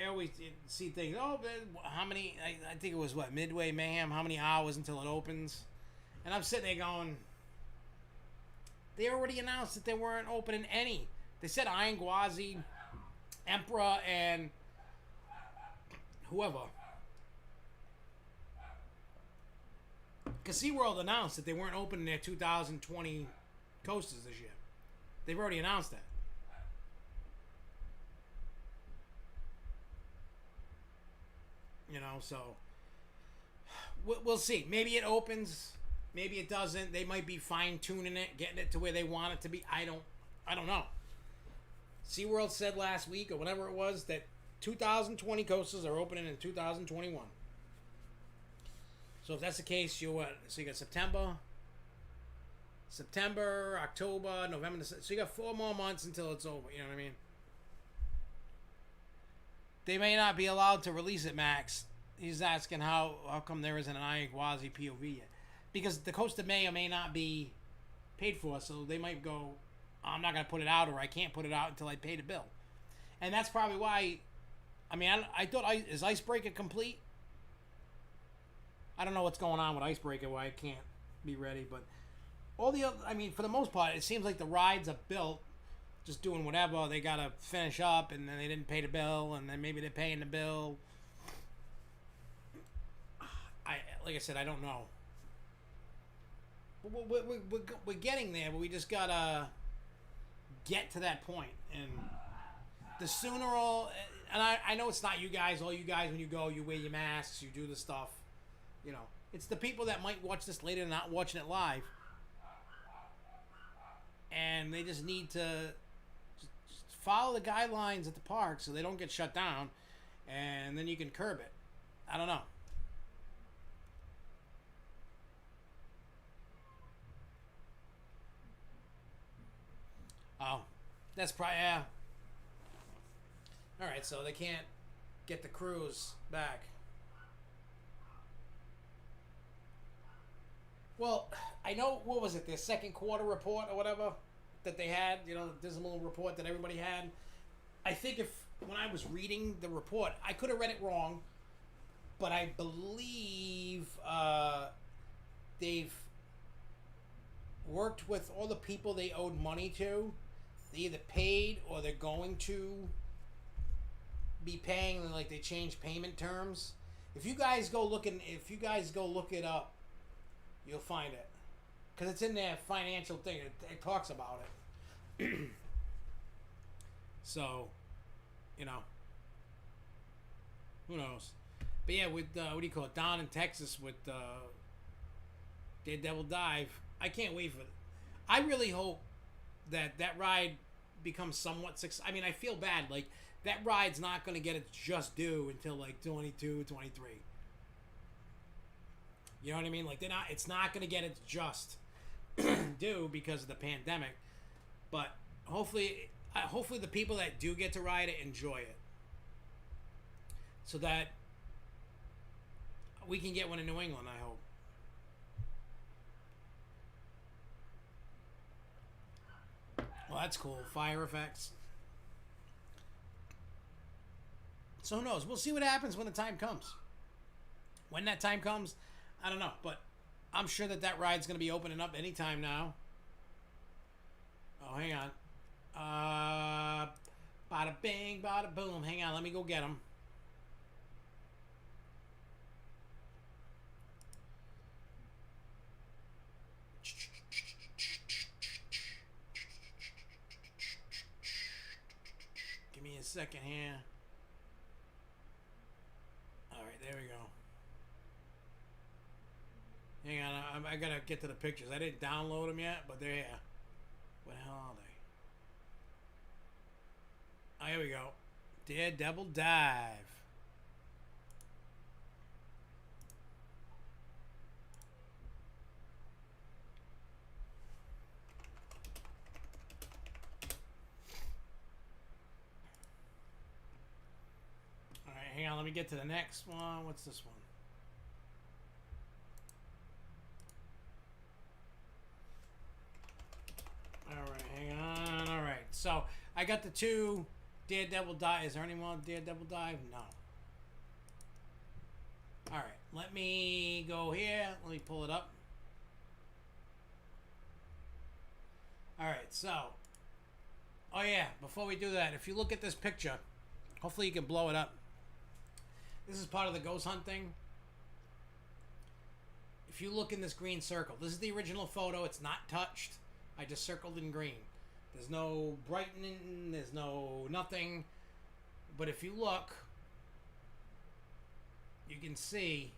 always see things. Oh, how many? I think it was what, Midway Mayhem. How many hours until it opens? And I'm sitting there going, they already announced that they weren't opening any. They said Iron Gwazi, Emperor, and whoever. Because SeaWorld announced that they weren't opening their 2020 coasters this year. They've already announced that. You know, so we'll see. Maybe it opens, maybe it doesn't. They might be fine-tuning it, getting it to where they want it to be. I don't know. SeaWorld said last week or whatever it was that 2020 coasters are opening in 2021. So if that's the case, so you got September, October, November, so you got 4 more months until it's over. You know what I mean? They may not be allowed to release it, Max. He's asking how come there isn't an Iron Gwazi POV yet. Because the coaster may or may not be paid for, so they might go, I'm not going to put it out, or I can't put it out until I pay the bill. And that's probably why, I mean, I thought, is Icebreaker complete? I don't know what's going on with Icebreaker, why it can't be ready, but all the other, I mean, for the most part, it seems like the rides are built, just doing whatever. They got to finish up, and then they didn't pay the bill, and then maybe they're paying the bill. Like I said, I don't know. We're getting there, but we just got to get to that point. And the sooner and I know it's not you guys, all you guys, when you go, you wear your masks, you do the stuff. You know, it's the people that might watch this later and not watching it live. And they just need to just follow the guidelines at the park so they don't get shut down. And then you can curb it. I don't know. Oh, that's probably, yeah. All right, so they can't get the cruise back. Well, I know, what was it, their second quarter report or whatever that they had, you know, the dismal report that everybody had. I think when I was reading the report, I could have read it wrong, but I believe they've worked with all the people they owed money to. They either paid or they're going to be paying, and like they changed payment terms. If you guys go look it up, you'll find it, because it's in their financial thing. It talks about it. So, you know, who knows? But yeah, with what do you call it, down in Texas with Daredevil Dive, I can't wait for it. I really hope that ride becomes somewhat successful. I mean, I feel bad. Like, that ride's not going to get its just due until like 22, 23. You know what I mean? Like, it's not going to get its just due because of the pandemic. But hopefully the people that do get to ride it enjoy it, so that we can get one in New England, I hope. Well, that's cool. Fire effects. So who knows? We'll see what happens when the time comes. When that time comes, I don't know. But I'm sure that ride's going to be opening up anytime now. Oh, hang on. Bada bing, bada boom. Hang on, let me go get him. Give me a second here. Alright, there we go. Hang on, I gotta get to the pictures. I didn't download them yet, but they're here. What the hell are they? Oh, here we go. Daredevil Dive. Alright, hang on, let me get to the next one. What's this one? Alright, hang on. Alright, so I got the 2 Daredevil Dive. Is there any more Daredevil Dive? No. Alright, let me go here. Let me pull it up. Alright, so. Oh yeah, before we do that, if you look at this picture, hopefully you can blow it up. This is part of the Ghost Hunt thing. If you look in this green circle, this is the original photo. It's not touched. I just circled in green. There's no brightening. There's no nothing. But if you look, you can see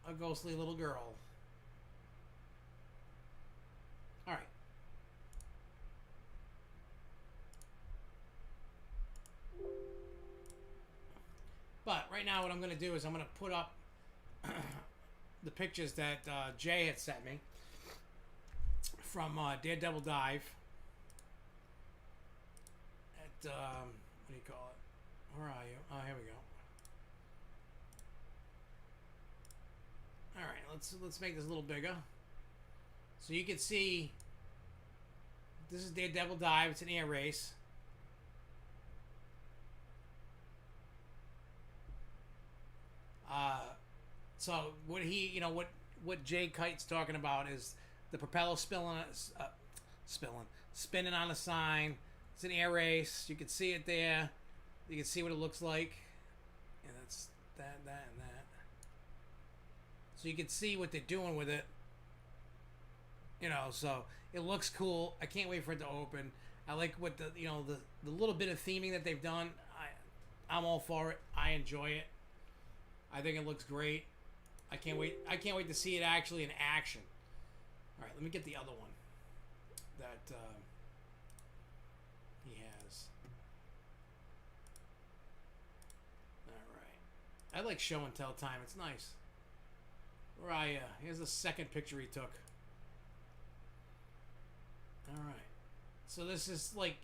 a ghostly little girl. All right. But right now what I'm going to do is I'm going to put up the pictures that Jay had sent me from Daredevil Dive at, what do you call it? Where are you? Oh, here we go. All right, let's make this a little bigger. So you can see this is Daredevil Dive. It's an air race. So what he, you know, what Jay Kite's talking about is the propeller spinning on a sign. It's an air race. You can see it there. You can see what it looks like. And that's that, and that. So you can see what they're doing with it. You know, so it looks cool. I can't wait for it to open. I like what the, you know, the little bit of theming that they've done. I'm all for it. I enjoy it. I think it looks great. I can't wait to see it actually in action. All right, let me get the other one that he has. All right. I like show and tell time. It's nice. Where are you? Here's the second picture he took. All right. So this is like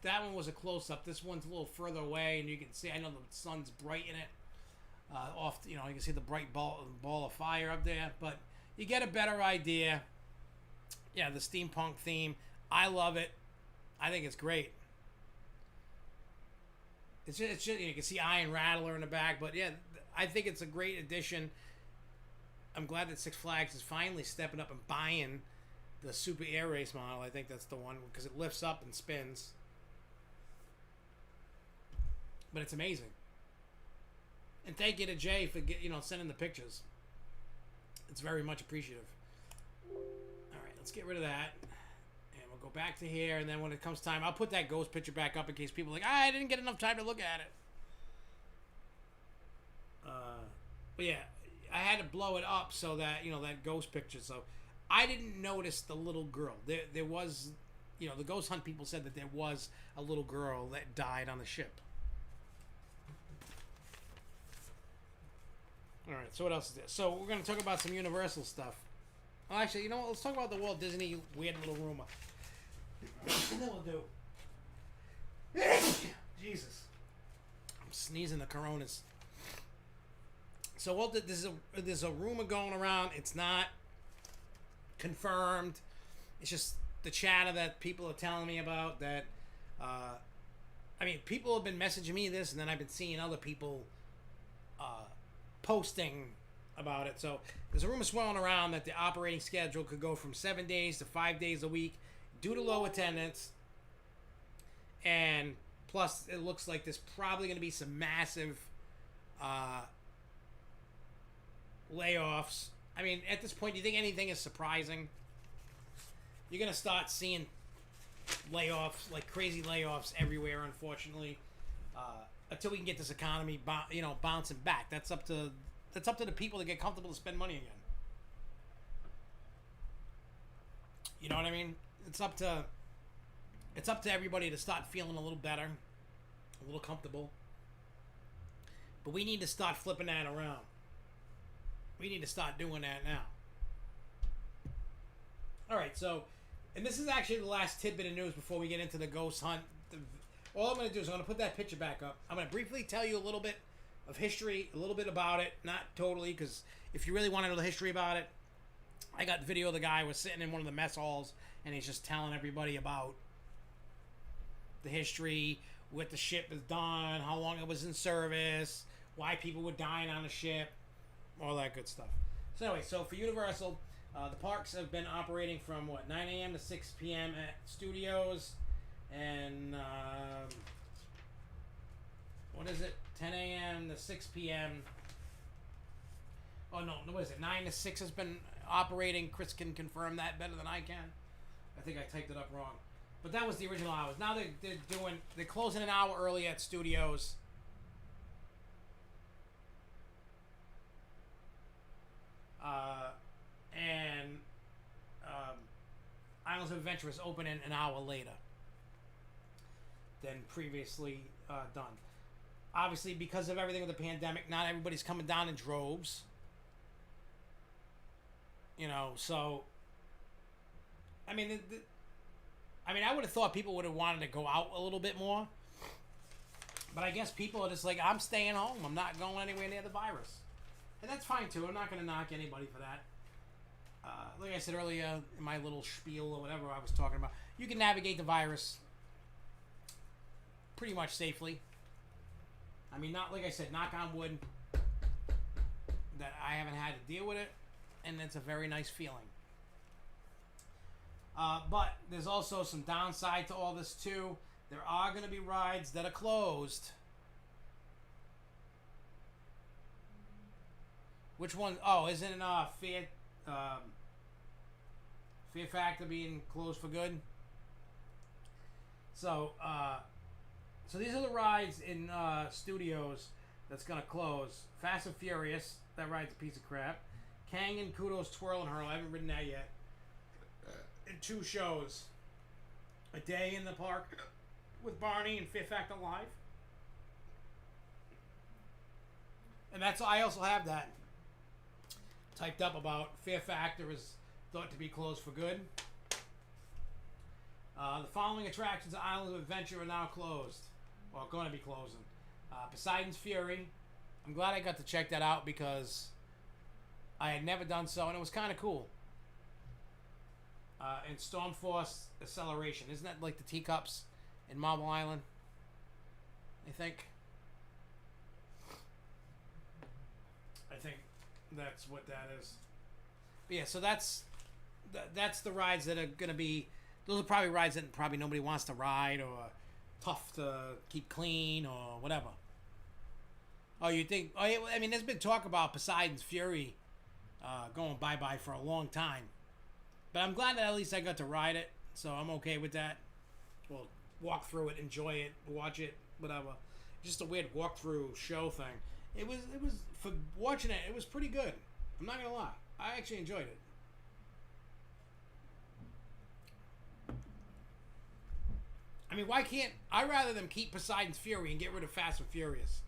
that one was a close up. This one's a little further away, and you can see. I know the sun's bright in it. You know, you can see the bright ball of fire up there, but you get a better idea. Yeah, the steampunk theme. I love it. I think it's great. It's just you can see Iron Rattler in the back, but yeah, I think it's a great addition. I'm glad that Six Flags is finally stepping up and buying the Super Air Race model. I think that's the one because it lifts up and spins. But it's amazing. And thank you to Jay for sending the pictures. It's very much appreciative. All right, let's get rid of that. And we'll go back to here. And then when it comes time, I'll put that ghost picture back up in case people are like, I didn't get enough time to look at it. But yeah, I had to blow it up so that, that ghost picture. So I didn't notice the little girl. There was, the Ghost Hunt people said that there was a little girl that died on the ship. All right, so what else is there? So we're going to talk about some Universal stuff. Oh, actually, you know what? Let's talk about the Walt Disney weird little rumor. And then we'll do. Jesus. I'm sneezing the coronas. So there's a rumor going around. It's not confirmed. It's just the chatter that people are telling me about that I mean, people have been messaging me this, and then I've been seeing other people posting about it. So there's a rumor swirling around that the operating schedule could go from 7 days to 5 days a week due to low attendance. And plus, it looks like there's probably going to be some massive layoffs. I mean, at this point, do you think anything is surprising? You're going to start seeing layoffs, like crazy layoffs everywhere, unfortunately, until we can get this economy, bouncing back. That's up to the people to get comfortable to spend money again. You know what I mean? It's up to everybody to start feeling a little better, a little comfortable. But we need to start flipping that around. We need to start doing that now. All right, so, and this is actually the last tidbit of news before we get into the ghost hunt. All I'm going to do is I'm going to put that picture back up. I'm going to briefly tell you a little bit of history, a little bit about it. Not totally, because if you really want to know the history about it, I got video of the guy was sitting in one of the mess halls, and he's just telling everybody about the history, what the ship has done, how long it was in service, why people were dying on the ship, all that good stuff. So anyway, so for Universal, the parks have been operating from 9 a.m. to 6 p.m. at studios, and 10 a.m. to 6 p.m. Oh no, what is it? 9 to 6 has been operating. Chris can confirm that better than I can. I think I typed it up wrong, but that was the original hours. Now they're closing an hour early at studios. And Islands of Adventure is opening an hour later than previously done. Obviously, because of everything with the pandemic, not everybody's coming down in droves. So I mean, I would have thought people would have wanted to go out a little bit more, but I guess people are just like, I'm staying home. I'm not going anywhere near the virus. And that's fine too. I'm not going to knock anybody for that. Like I said earlier in my little spiel or whatever I was talking about, you can navigate the virus pretty much safely. I mean, not like I said, knock on wood, that I haven't had to deal with it, and it's a very nice feeling. But there's also some downside to all this too. There are going to be rides that are closed. Which one? Oh, isn't Fear Factor being closed for good? So these are the rides in studios that's gonna close. Fast and Furious, that ride's a piece of crap. Kang and Kudo's Twirl and Hurl, I haven't ridden that yet. In 2 shows. A day in the park with Barney and Fear Factor Live. And I also have that typed up about Fear Factor is thought to be closed for good. The following attractions at Islands of Adventure are now closed. Well, going to be closing. Poseidon's Fury. I'm glad I got to check that out because I had never done so, and it was kind of cool. And Stormforce Acceleration. Isn't that like the teacups in Marble Island? I think that's what that is. But yeah, so that's the rides that are going to be. Those are probably rides that probably nobody wants to ride or tough to keep clean or whatever. Oh, you think? Oh, yeah, I mean, there's been talk about Poseidon's Fury going bye-bye for a long time. But I'm glad that at least I got to ride it, so I'm okay with that. Well, walk through it, enjoy it, watch it, whatever. Just a weird walkthrough show thing. It was for watching it. It was pretty good. I'm not gonna lie. I actually enjoyed it. I mean, why can't I rather them keep Poseidon's Fury and get rid of Fast and Furious?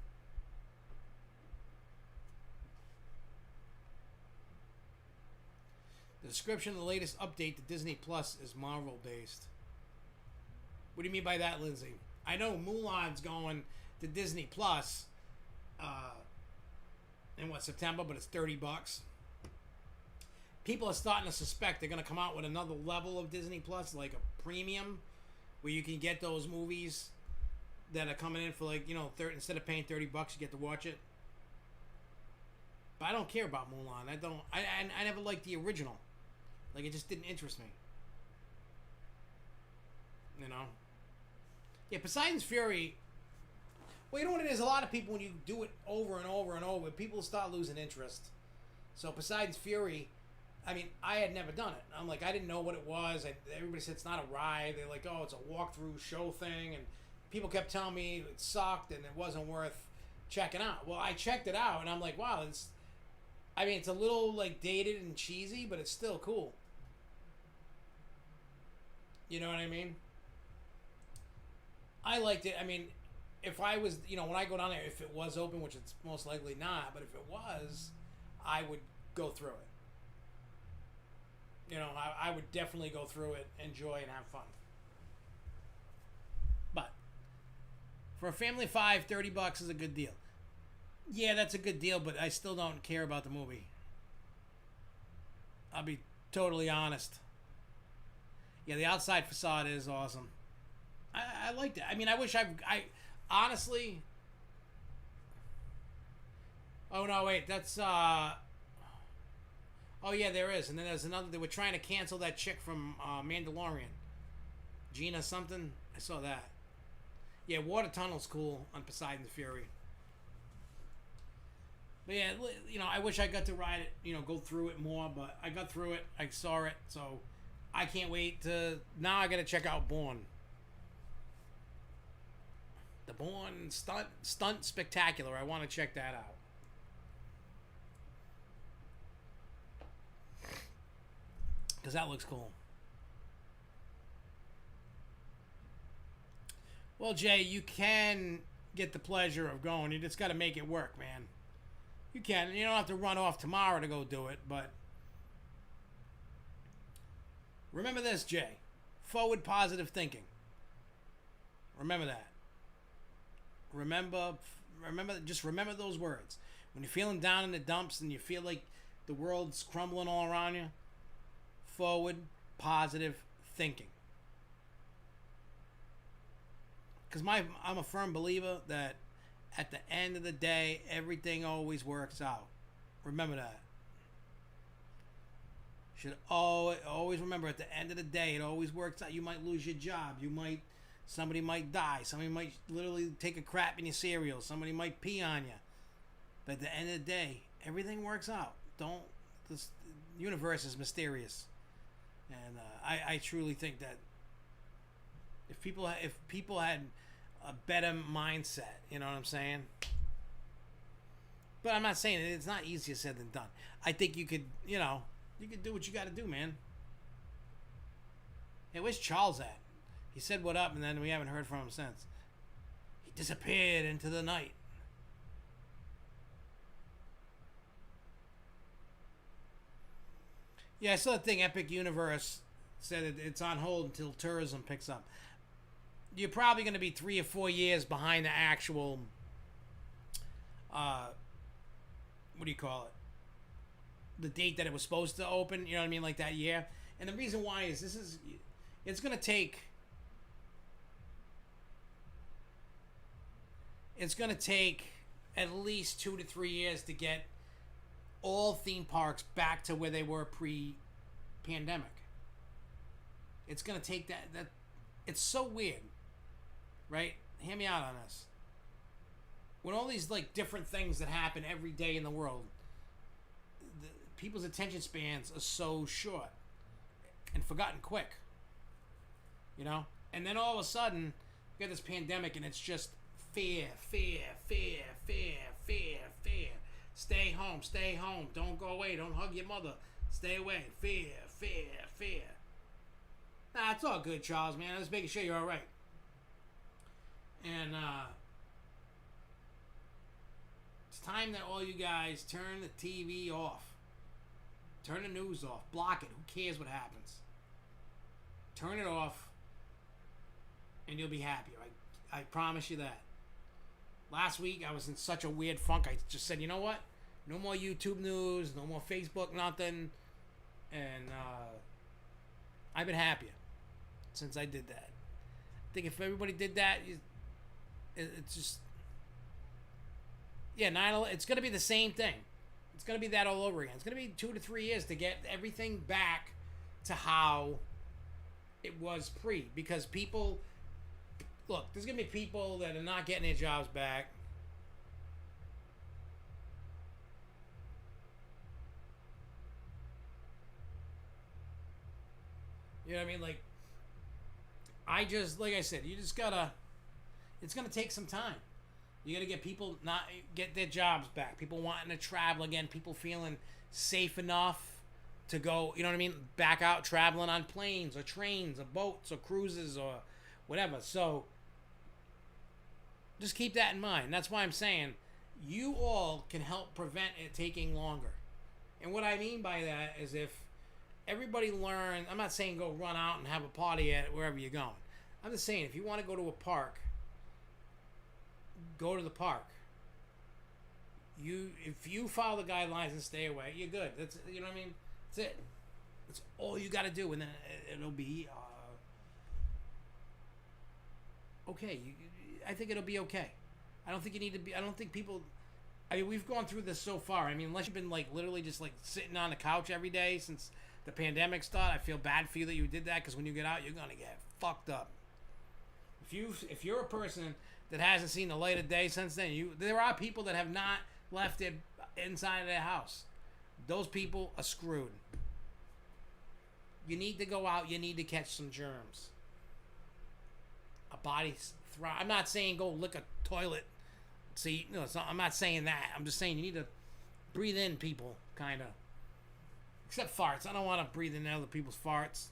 The description of the latest update to Disney Plus is Marvel based. What do you mean by that, Lindsay? I know Mulan's going to Disney Plus in September, but it's $30. People are starting to suspect they're going to come out with another level of Disney Plus, like a premium, where you can get those movies that are coming in for like, instead of paying $30, you get to watch it. But I don't care about Mulan. I never liked the original. Like, it just didn't interest me. You know? Yeah, Poseidon's Fury. Well, you know what it is? A lot of people, when you do it over and over and over, people start losing interest. So Poseidon's Fury, I mean, I had never done it. I'm like, I didn't know what it was. Everybody said it's not a ride. They're like, oh, it's a walkthrough show thing. And people kept telling me it sucked and it wasn't worth checking out. Well, I checked it out, and I'm like, wow, it's a little, like, dated and cheesy, but it's still cool. You know what I mean? I liked it. I mean, if I was, when I go down there, if it was open, which it's most likely not, but if it was, I would go through it. I would definitely go through it, enjoy, and have fun. But for a family of 5, $30 is a good deal. Yeah, that's a good deal, but I still don't care about the movie. I'll be totally honest. Yeah, the outside facade is awesome. I liked it. I mean, I wish I honestly. Oh no! Wait, that's Oh yeah, there is, and then there's another. They were trying to cancel that chick from Mandalorian, Gina something. I saw that. Yeah, Water Tunnel's cool on Poseidon's Fury. But yeah, I wish I got to ride it. Go through it more, but I got through it. I saw it, so I can't wait to. Now I got to check out Bourne. The Bourne stunt spectacular. I want to check that out. Because that looks cool. Well, Jay, you can get the pleasure of going. You just got to make it work, man. You can. You don't have to run off tomorrow to go do it, but remember this, Jay. Forward positive thinking. Remember that. Remember those words. When you're feeling down in the dumps and you feel like the world's crumbling all around you, forward positive thinking. Because I'm a firm believer that at the end of the day, everything always works out. Remember that. Should always remember, at the end of the day, it always works out. You might lose your job. Somebody might die. Somebody might literally take a crap in your cereal. Somebody might pee on you. But at the end of the day, everything works out. The universe is mysterious. And I truly think that if people had a better mindset, you know what I'm saying? But I'm not saying it's not easier said than done. I think you could do what you got to do, man. Hey, where's Charles at? He said what up, and then we haven't heard from him since. He disappeared into the night. Yeah, I saw that thing. Epic Universe said it's on hold until tourism picks up. You're probably going to be 3 or 4 years behind the actual, what do you call it? The date that it was supposed to open, you know what I mean, like that year. And the reason why is it's going to take at least 2 to 3 years to get all theme parks back to where they were pre-pandemic. It's going to take that. It's so weird, right? Hear me out on this. When all these like different things that happen every day in the world, people's attention spans are so short and forgotten quick, and then all of a sudden you got this pandemic and it's just fear. Stay home, don't go away, don't hug your mother, stay away, fear. Nah, it's all good, Charles, man. I'm just making sure you're all right. And it's time that all you guys turn the TV off. Turn the news off. Block it. Who cares what happens? Turn it off, and you'll be happier. I promise you that. Last week, I was in such a weird funk. I just said, you know what? No more YouTube news. No more Facebook, nothing. And I've been happier since I did that. think if everybody did that, it's just, yeah, 9/11, it's going to be the same thing. It's going to be that all over again. It's going to be 2 to 3 years to get everything back to how it was pre. Because people, look, there's going to be people that are not getting their jobs back. You know what I mean? Like, like I said, you just gotta, it's gonna take some time. You gotta get people not get their jobs back. People wanting to travel again. People feeling safe enough to go, you know what I mean? Back out traveling on planes or trains or boats or cruises or whatever. So, just keep that in mind. That's why I'm saying you all can help prevent it taking longer. And what I mean by that is if everybody learn, I'm not saying go run out and have a party at wherever you're going. I'm just saying if you want to go to a park, go to the park. If you follow the guidelines and stay away, you're good. That's, you know what I mean? That's it. That's all you got to do, and then it'll be okay. I think it'll be okay. I don't think you need to be. I don't think people. I mean, we've gone through this so far. I mean, unless you've been like literally just like sitting on the couch every day since the pandemic started, I feel bad for you that you did that, because when you get out, you're gonna get fucked up. If you're a person that hasn't seen the light of day since then, there are people that have not left it inside of their house. Those people are screwed. You need to go out. You need to catch some germs. A body's thrive. I'm not saying go lick a toilet. See, no, it's not, I'm not saying that. I'm just saying you need to breathe in people, kind of. Except farts. I don't want to breathe in other people's farts.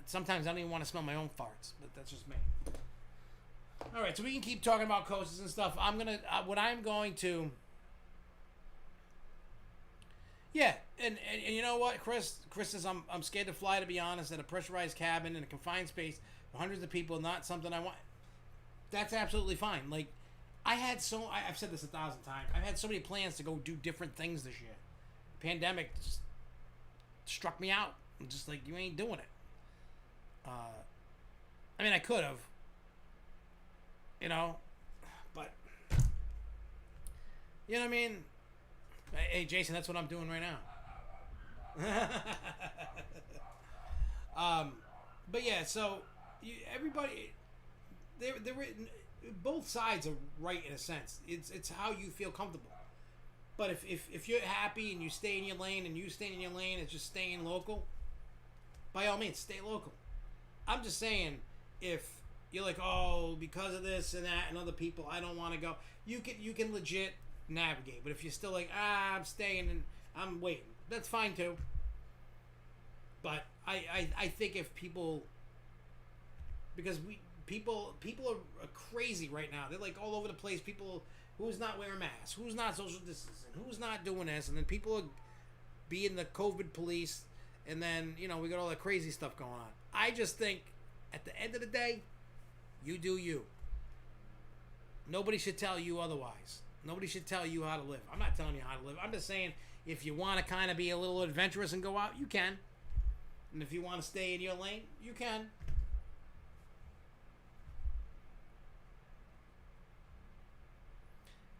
Sometimes I don't even want to smell my own farts, but that's just me. All right, so we can keep talking about coasters and stuff. Yeah, and you know what, Chris says I'm scared to fly, to be honest, at a pressurized cabin in a confined space with hundreds of people, not something I want. That's absolutely fine. Like, I've said this 1,000 times. I've had so many plans to go do different things this year. Pandemic just struck me out. I'm just like, you ain't doing it. I mean, I could have, you know, but you know what I mean? Hey, Jason, that's what I'm doing right now. But yeah, so everybody, both sides are right in a sense. It's how you feel comfortable. But if you're happy and you stay in your lane and you stay in your lane, it's just staying local. By all means, stay local. I'm just saying, if you're like, oh, because of this and that and other people, I don't want to go. You can legit navigate. But if you're still like, I'm staying and I'm waiting, that's fine too. But I think if people, because people are crazy right now. They're like all over the place. People who's not wearing masks, who's not social distancing, who's not doing this, and then people are being the COVID police, and then we got all that crazy stuff going on. I just think at the end of the day, you do you. Nobody should tell you otherwise. Nobody should tell you how to live. I'm not telling you how to live. I'm just saying, if you want to kind of be a little adventurous and go out, you can. And if you want to stay in your lane, you can.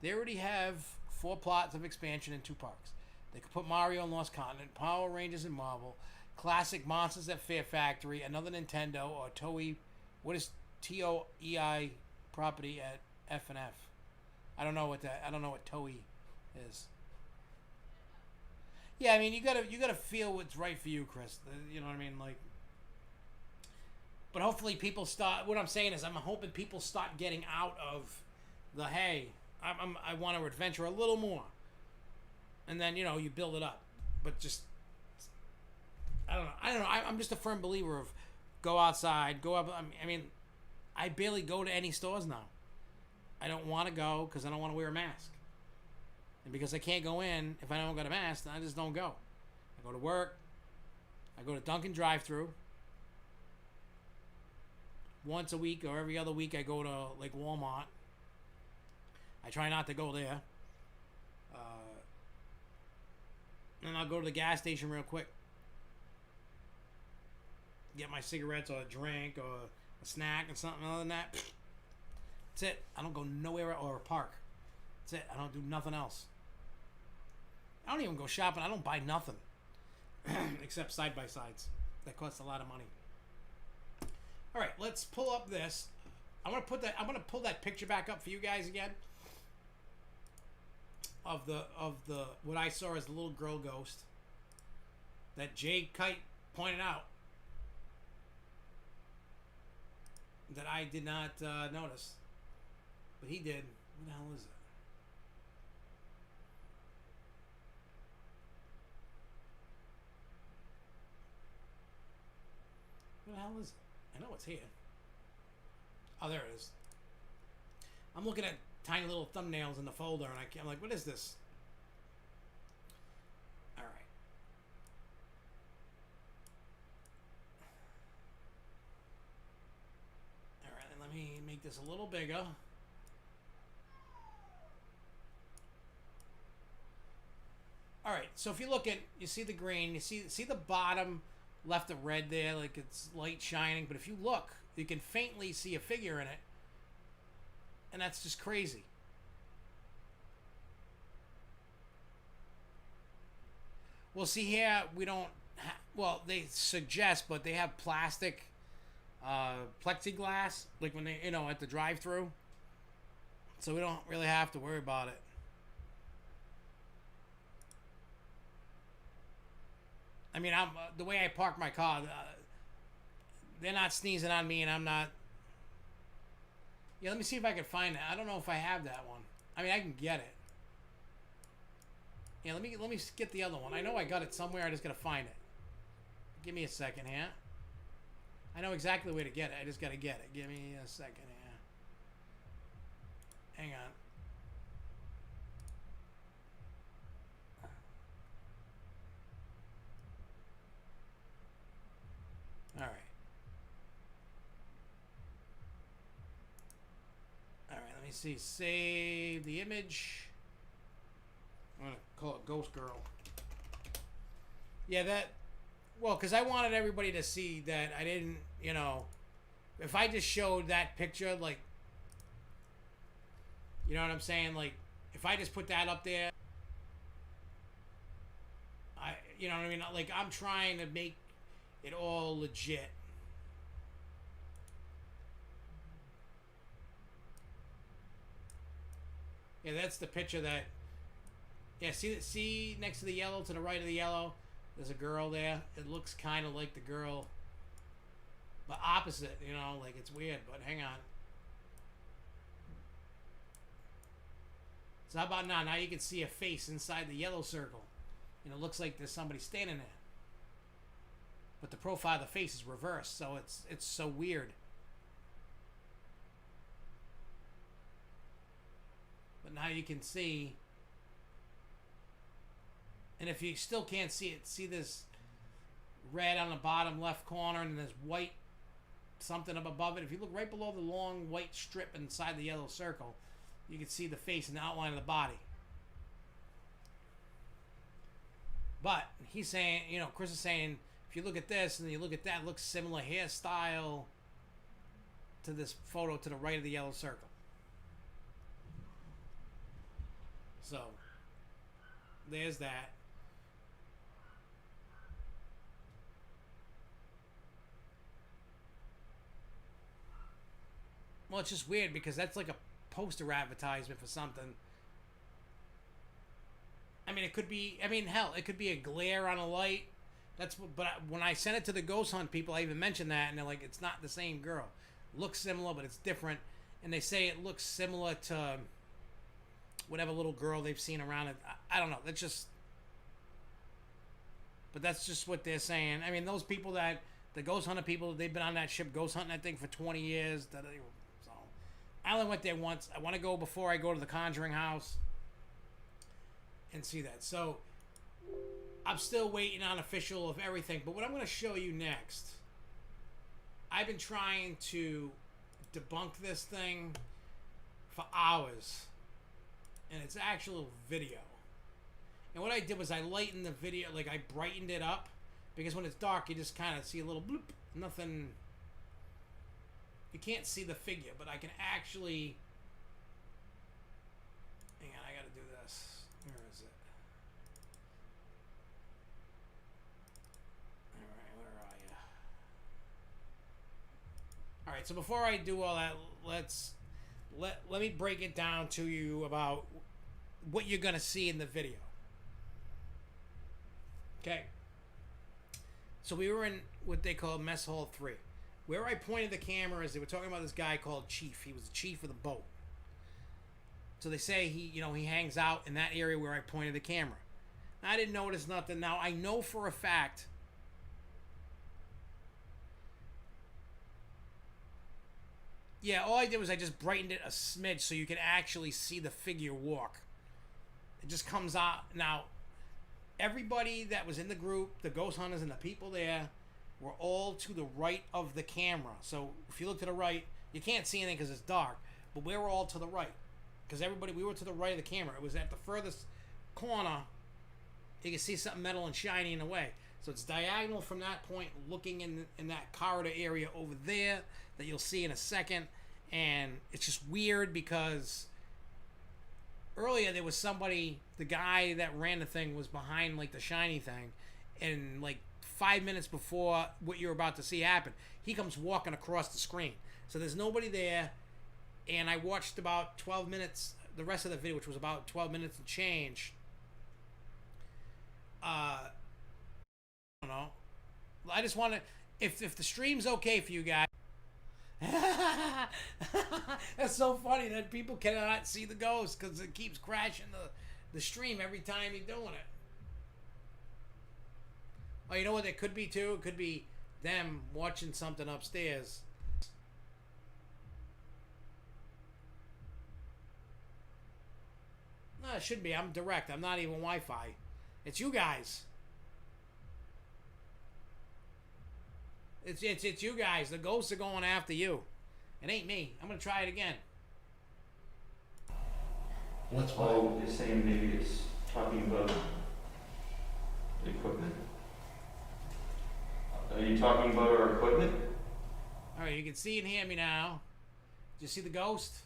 They already have 4 plots of expansion in 2 parks. They could put Mario in Lost Continent, Power Rangers in Marvel, classic Monsters at Fear Factory, another Nintendo, or Toei. What is TOEI property at F&F? I don't know what Toei is. Yeah, I mean, you gotta feel what's right for you, Chris. You know what I mean, like. But hopefully people start. What I'm saying is, I'm hoping people start getting out of the hey. I want to adventure a little more, and then you build it up. But just I don't know. I'm just a firm believer of go outside, go up. I mean, I barely go to any stores now. I don't want to go because I don't want to wear a mask. And because I can't go in if I don't got a mask, I just don't go. I go to work. I go to Dunkin' drive-thru. Once a week or every other week I go to like Walmart. I try not to go there. And I'll go to the gas station real quick. Get my cigarettes or a drink or a snack and something other than that. That's it. I don't go nowhere or a park. That's it. I don't do nothing else. I don't even go shopping. I don't buy nothing except side-by-sides. That cost a lot of money. All right, let's pull up this. I'm gonna pull that picture back up for you guys again of the what I saw as the little girl ghost that Jay Kite pointed out that I did not notice, but he did. What the hell is it? What the hell is it? I know it's here. Oh, there it is. I'm looking at tiny little thumbnails in the folder, and I'm like, what is this? All right. All right, and let me make this a little bigger. All right, so if you look at, you see the green, you see the bottom left of red there, like it's light shining, but if you look, you can faintly see a figure in it, and that's just crazy. Well, see here, we don't, well, they suggest, but they have plastic plexiglass, like when they, you know, at the drive-through, so we don't really have to worry about it. I mean, the way I park my car, they're not sneezing on me, and I'm not. Yeah, let me see if I can find it. I don't know if I have that one. I mean, I can get it. Yeah, let me get the other one. I know I got it somewhere. I just gotta find it. Give me a second here. I know exactly where to get it. I just gotta get it. Give me a second here. Hang on. All right. All right, let me see. Save the image. I'm going to call it Ghost Girl. Yeah, that... Well, because I wanted everybody to see that I didn't, you know... If I just showed that picture, like... You know what I'm saying? Like, if I just put that up there... You know what I mean? Like, I'm trying to make it all legit. Yeah, that's the picture that... Yeah, see next to the yellow, to the right of the yellow, there's a girl there. It looks kind of like the girl, but opposite, you know, like it's weird, but hang on. So how about now? Now you can see a face inside the yellow circle. And it looks like there's somebody standing there. But the profile of the face is reversed, so it's so weird. But now you can see, and if you still can't see it, see this red on the bottom left corner, and there's white something up above it. If you look right below the long white strip inside the yellow circle, you can see the face and the outline of the body. But he's saying, you know, Chris is saying, if you look at this and you look at that, it looks similar hairstyle to this photo to the right of the yellow circle. So, there's that. Well, it's just weird because that's like a poster advertisement for something. I mean, it could be, I mean, hell, it could be a glare on a light. That's what, but when I sent it to the Ghost Hunt people, I even mentioned that, and they're like, it's not the same girl. Looks similar, but it's different. And they say it looks similar to whatever little girl they've seen around it. I don't know. That's just, but that's just what they're saying. I mean, those people that, the Ghost Hunter people, they've been on that ship Ghost Hunting, I think, for 20 years. So I only went there once. I want to go before I go to the Conjuring house and see that. So I'm still waiting on official of everything. But what I'm going to show you next, I've been trying to debunk this thing for hours. And it's actual video. And what I did was I lightened the video, like I brightened it up. Because when it's dark, you just kind of see a little bloop. Nothing you can't see the figure, but I can actually. Hang on, I gotta do this. Where is it? All right, where are you? All right, so before I do all that, let me break it down to you about what you're gonna see in the video. Okay. So we were in what they call Mess Hall 3. Where I pointed the camera is they were talking about this guy called Chief. He was the chief of the boat. So they say he hangs out in that area where I pointed the camera. I didn't notice nothing. Now I know for a fact. Yeah, all I did was I just brightened it a smidge so you can actually see the figure walk. It just comes out. Now, everybody that was in the group, the ghost hunters and the people there, were all to the right of the camera. So if you look to the right, you can't see anything because it's dark. But we were all to the right. Because we were to the right of the camera. It was at the furthest corner. You can see something metal and shiny in the way. So it's diagonal from that point, looking in that corridor area over there that you'll see in a second. And it's just weird because earlier there was somebody, the guy that ran the thing was behind like the shiny thing, and like 5 minutes before what you're about to see happen, he comes walking across the screen. So there's nobody there, and I watched about 12 minutes, the rest of the video, which was about 12 minutes and change. I don't know. I just want to, if the stream's okay for you guys. That's so funny that people cannot see the ghost because it keeps crashing the stream every time you're doing it. Oh, you know what it could be too? It could be them watching something upstairs. No, it shouldn't be. I'm direct. I'm not even Wi-Fi. It's you guys. It's you guys. The ghosts are going after you. It ain't me. I'm gonna try it again. What's oh, you're saying maybe it's talking about the equipment? Are you talking about our equipment? Alright, you can see and hear me now. Did you see the ghost?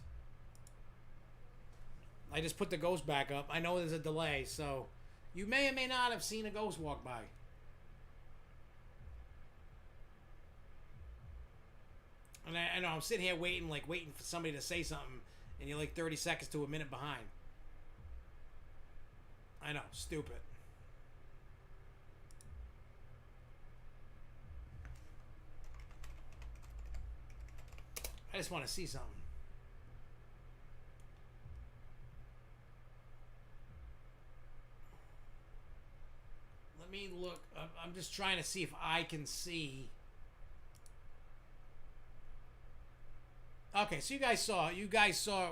I just put the ghost back up. I know there's a delay, so you may or may not have seen a ghost walk by. And I know I'm sitting here waiting for somebody to say something, and you're like 30 seconds to a minute behind. I know, stupid. I just want to see something. Let me look. I'm just trying to see if I can see. Okay, so you guys saw.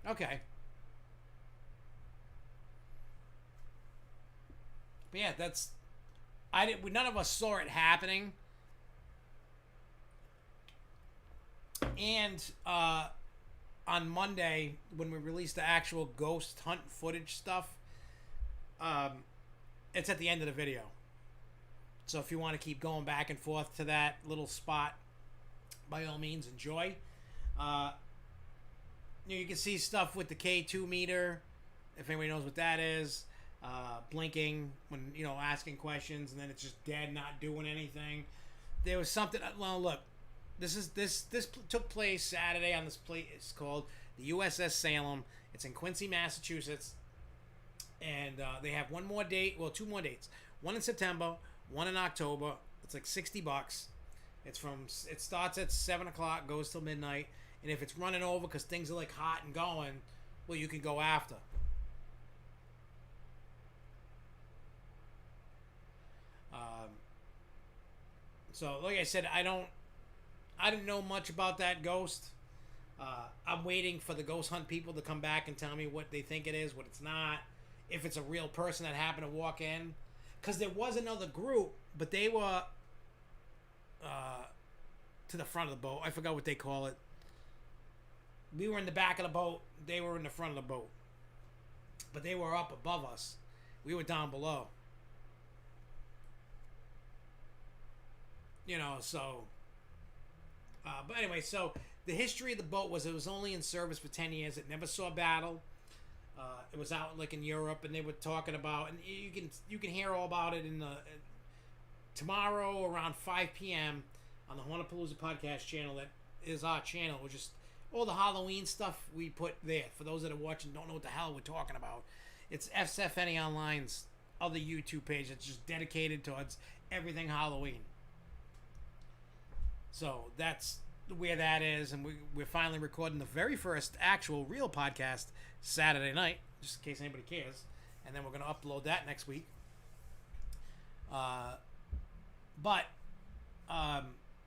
Okay. But yeah, none of us saw it happening. And on Monday, when we released the actual ghost hunt footage stuff, it's at the end of the video. So if you want to keep going back and forth to that little spot, by all means, enjoy. You can see stuff with the K2 meter, if anybody knows what that is. Blinking when, asking questions, and then it's just dead, not doing anything. There was something. Well, look, this took place Saturday on this place. It's called the USS Salem. It's in Quincy, Massachusetts, and they have one more date. Well, two more dates. One in September, one in October. It's like $60. It starts at 7 o'clock, goes till midnight, and if it's running over because things are like hot and going, well, you can go after. So, like I said, I didn't know much about that ghost. I'm waiting for the ghost hunt people to come back and tell me what they think it is, what it's not, if it's a real person that happened to walk in. Because there was another group, but they were to the front of the boat. I forgot what they call it. We were in the back of the boat. They were in the front of the boat. But they were up above us. We were down below. So But anyway, so the history of the boat was it was only in service for 10 years. It never saw battle. It was out like in Europe, and they were talking about, and you can hear all about it in the tomorrow around 5 p.m. on the Hornapalooza podcast channel. That is our channel. We're just all the Halloween stuff we put there. For those that are watching, don't know what the hell we're talking about. It's SFNEOnline's other YouTube page that's just dedicated towards everything Halloween. So that's where that is, and we're finally recording the very first actual real podcast Saturday night, just in case anybody cares, and then we're going to upload that next week.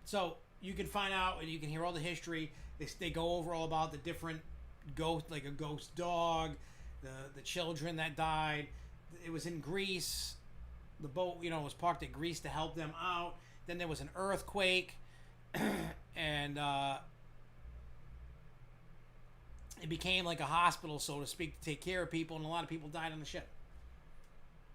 So you can find out and you can hear all the history. They go over all about the different ghost, like a ghost dog, the children that died. It was in Greece. The boat, was parked at Greece to help them out. Then there was an earthquake. And it became like a hospital, so to speak, to take care of people, and a lot of people died on the ship.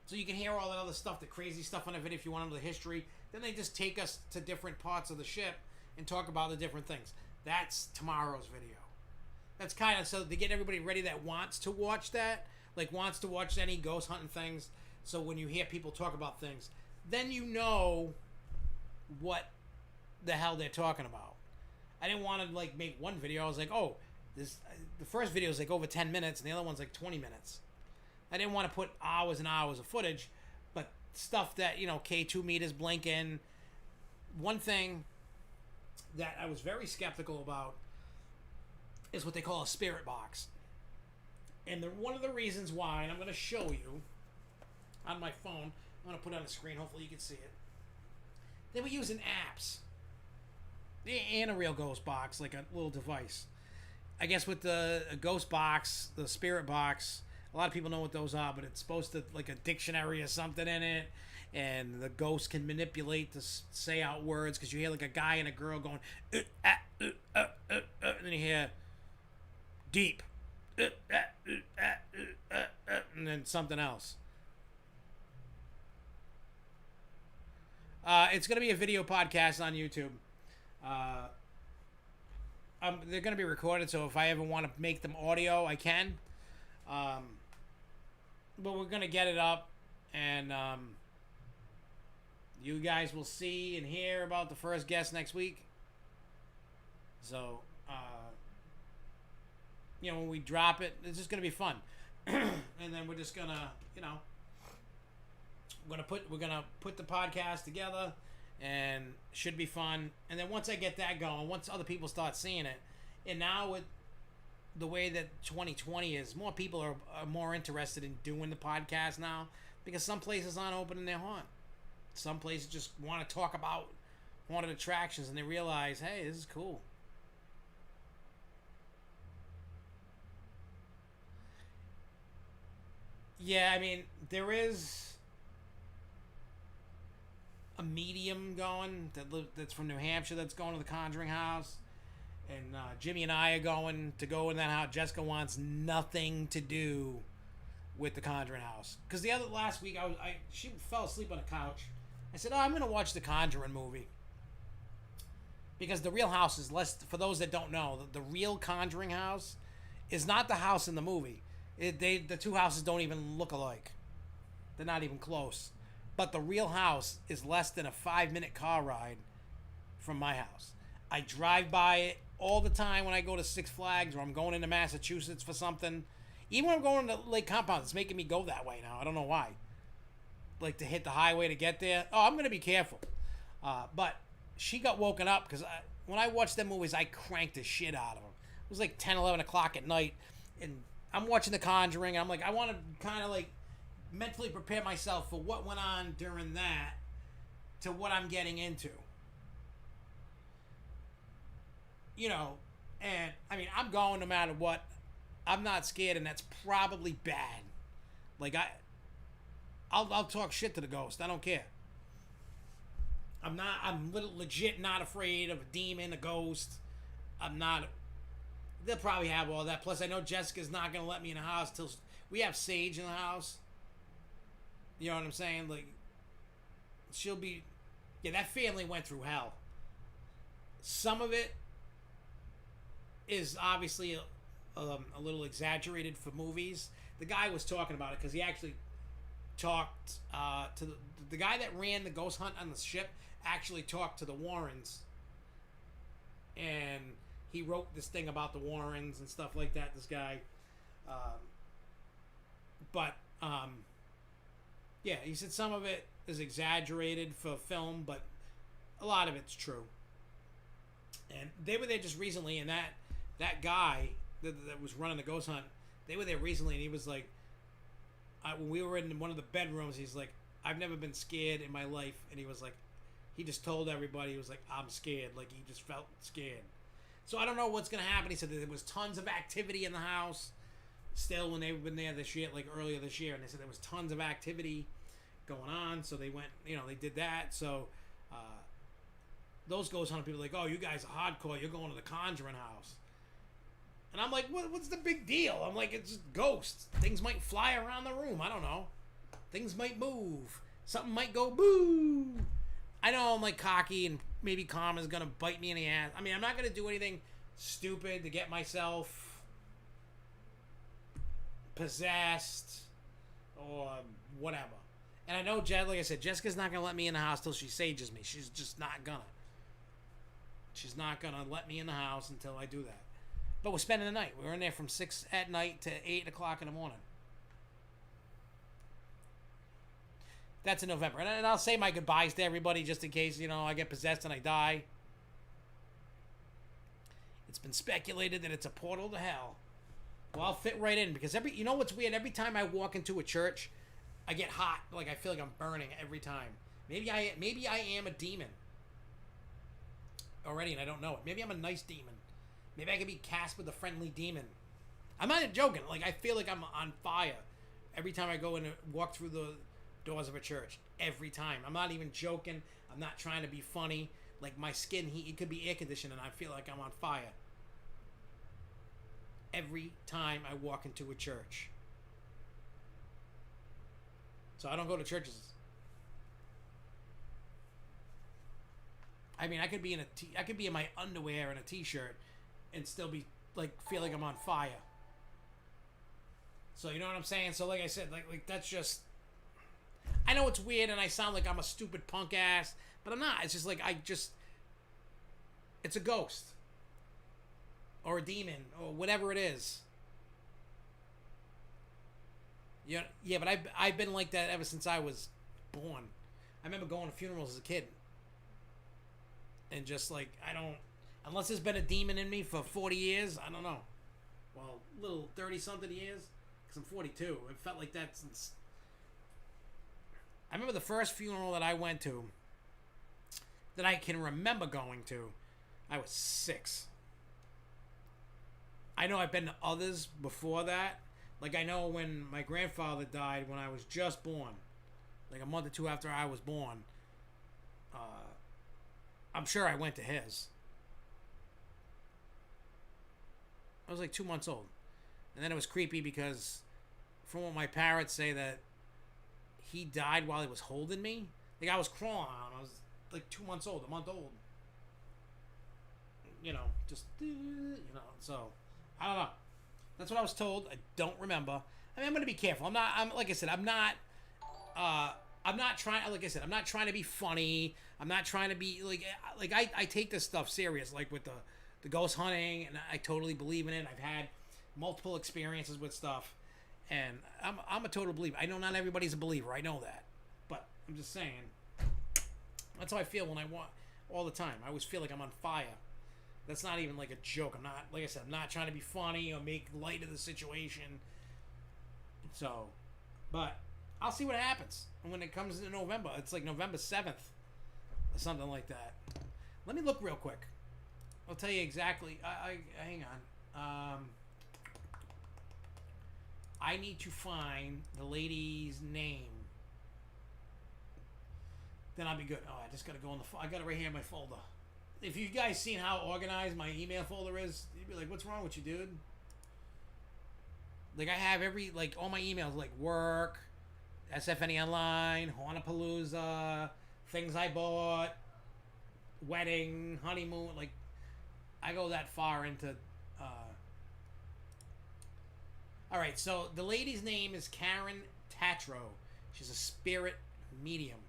So you can hear all that other stuff, the crazy stuff on the video if you want to know the history. Then they just take us to different parts of the ship and talk about the different things. That's tomorrow's video. That's kind of so to get everybody ready that wants to watch that, like wants to watch any ghost hunting things. So when you hear people talk about things, then you know what the hell they're talking about. I didn't want to like make one video. I was like, oh, the first video is like over 10 minutes and the other one's like 20 minutes. I didn't want to put hours and hours of footage, but stuff that, K2 meters blinking. One thing that I was very skeptical about is what they call a spirit box. And one of the reasons why, and I'm going to show you on my phone, I'm going to put it on the screen, hopefully you can see it. They were using apps and a real ghost box, like a little device. I guess with the ghost box, the spirit box, a lot of people know what those are, but it's supposed to like a dictionary or something in it, and the ghost can manipulate to say out words, because you hear like a guy and a girl going and then you hear deep and then something else. It's going to be a video podcast on YouTube. They're going to be recorded, so if I ever want to make them audio, I can. But we're going to get it up, and you guys will see and hear about the first guest next week. So, when we drop it, it's just going to be fun. And then we're just going to, we're gonna put the podcast together, and should be fun. And then once I get that going, once other people start seeing it, and now with the way that 2020 is, more people are more interested in doing the podcast now, because some places aren't opening their haunt. Some places just want to talk about haunted attractions, and they realize, hey, this is cool. Yeah, I mean, there is a medium going that's from New Hampshire that's going to the Conjuring house, and Jimmy and I are going to go in that house. Jessica wants nothing to do with the Conjuring house, because last week she fell asleep on the couch. I said, I'm going to watch the Conjuring movie, because the real house is less. For those that don't know, the real Conjuring house is not the house in the movie. The two houses don't even look alike. They're not even close. But the real house is less than a 5-minute car ride from my house. I drive by it all the time when I go to Six Flags, or I'm going into Massachusetts for something. Even when I'm going to Lake Compounce, it's making me go that way now. I don't know why. Like to hit the highway to get there. Oh, I'm going to be careful. But she got woken up because when I watched them movies, I cranked the shit out of them. It was like 10, 11 o'clock at night, and I'm watching The Conjuring, and I'm like, I want to kind of like mentally prepare myself for what went on during that to what I'm getting into. And I mean, I'm going no matter what. I'm not scared, and that's probably bad. Like I'll talk shit to the ghost. I don't care. I'm legit not afraid of a demon, a ghost. I'm not. They'll probably have all that. Plus, I know Jessica's not going to let me in the house till we have Sage in the house. You know what I'm saying? Like, she'll be... Yeah, that family went through hell. some of it is obviously a little exaggerated for movies. The guy was talking about it because he actually talked to the guy that ran the ghost hunt on the ship. Actually talked to the Warrens, and he wrote this thing about the Warrens and stuff like that. This guy, yeah, he said some of it is exaggerated for film, but a lot of it's true. And they were there just recently, and that guy that was running the ghost hunt, they were there recently, and he was like, when we were in one of the bedrooms, he's like, I've never been scared in my life, and he was like, he just told everybody, he was like, I'm scared, like he just felt scared. So I don't know what's gonna happen. He said that there was tons of activity in the house still when they've been there this year, like earlier this year, and they said there was tons of activity going on, so they went, they did that. So those ghost hunting people are like, oh, you guys are hardcore, you're going to the Conjuring house. And I'm like, what's the big deal? I'm like, it's just ghosts. Things might fly around the room. I don't know. Things might move. Something might go boo. I know I'm like cocky and maybe karma's going to bite me in the ass. I mean, I'm not going to do anything stupid to get myself possessed or whatever. And I know, like I said, Jessica's not going to let me in the house till she sages me. She's just not going to. She's not going to let me in the house until I do that. But we're spending the night. We're in there from 6 at night to 8 o'clock in the morning. That's in November. And I'll say my goodbyes to everybody just in case, I get possessed and I die. It's been speculated that it's a portal to hell. Well, I'll fit right in because what's weird? Every time I walk into a church, I get hot. Like I feel like I'm burning every time. Maybe I am a demon already and I don't know it. Maybe I'm a nice demon. Maybe I could be cast with a friendly demon. I'm not joking. Like, I feel like I'm on fire every time I go in and walk through the doors of a church. Every time. I'm not even joking. I'm not trying to be funny. Like, my skin heat, it could be air conditioned and I feel like I'm on fire. Every time I walk into a church. So I don't go to churches. I mean, I could be in my underwear and a t-shirt and still be like feel like I'm on fire. So you know what I'm saying? So like I said, like that's just, I know it's weird and I sound like I'm a stupid punk ass, but I'm not. It's just like it's a ghost or a demon or whatever it is. Yeah, but I've been like that ever since I was born. I remember going to funerals as a kid. And just like, unless there's been a demon in me for 40 years, I don't know. Well, little 30-something years, because I'm 42. It felt like that since... I remember the first funeral that I went to, that I can remember going to, I was 6. I know I've been to others before that. Like, I know when my grandfather died when I was just born, like a month or two after I was born, I'm sure I went to his. I was like 2 months old. And then it was creepy because from what my parents say that he died while he was holding me. Like I was crawling on him. I was like 2 months old, a month old. So I don't know. That's what I was told. I don't remember. I mean, I'm going to be careful. I'm not trying, like I said, I'm not trying to be funny. I'm not trying to be like I take this stuff serious, like with the ghost hunting, and I totally believe in it. I've had multiple experiences with stuff, and I'm a total believer. I know not everybody's a believer. I know that, but I'm just saying that's how I feel when I want all the time. I always feel like I'm on fire. That's not even like a joke. I'm not, like I said, I'm not trying to be funny or make light of the situation. So, but I'll see what happens. And when it comes into November, it's like November 7th or something like that. Let me look real quick. I'll tell you exactly. Hang on. I need to find the lady's name. Then I'll be good. Oh, I just got to go on I got it right here in my folder. If you guys seen how organized my email folder is, you'd be like, what's wrong with you, dude? Like, I have all my emails, like work, SFNEOnline, Hornapalooza, things I bought, wedding, honeymoon. Like, I go that far into. All right, so the lady's name is Karen Tatro. She's a spirit medium.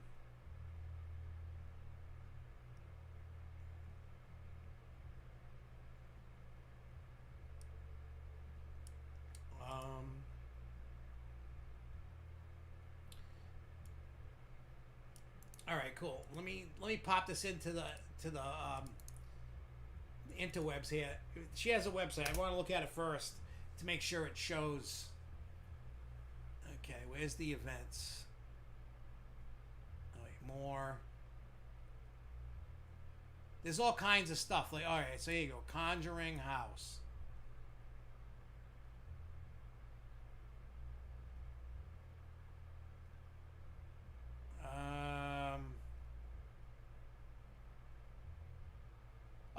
All right, cool. Let me pop this into the interwebs here. She has a website. I want to look at it first to make sure it shows. Okay, where's the events? Oh, wait, more. There's all kinds of stuff. Like, all right, so here you go. Conjuring House.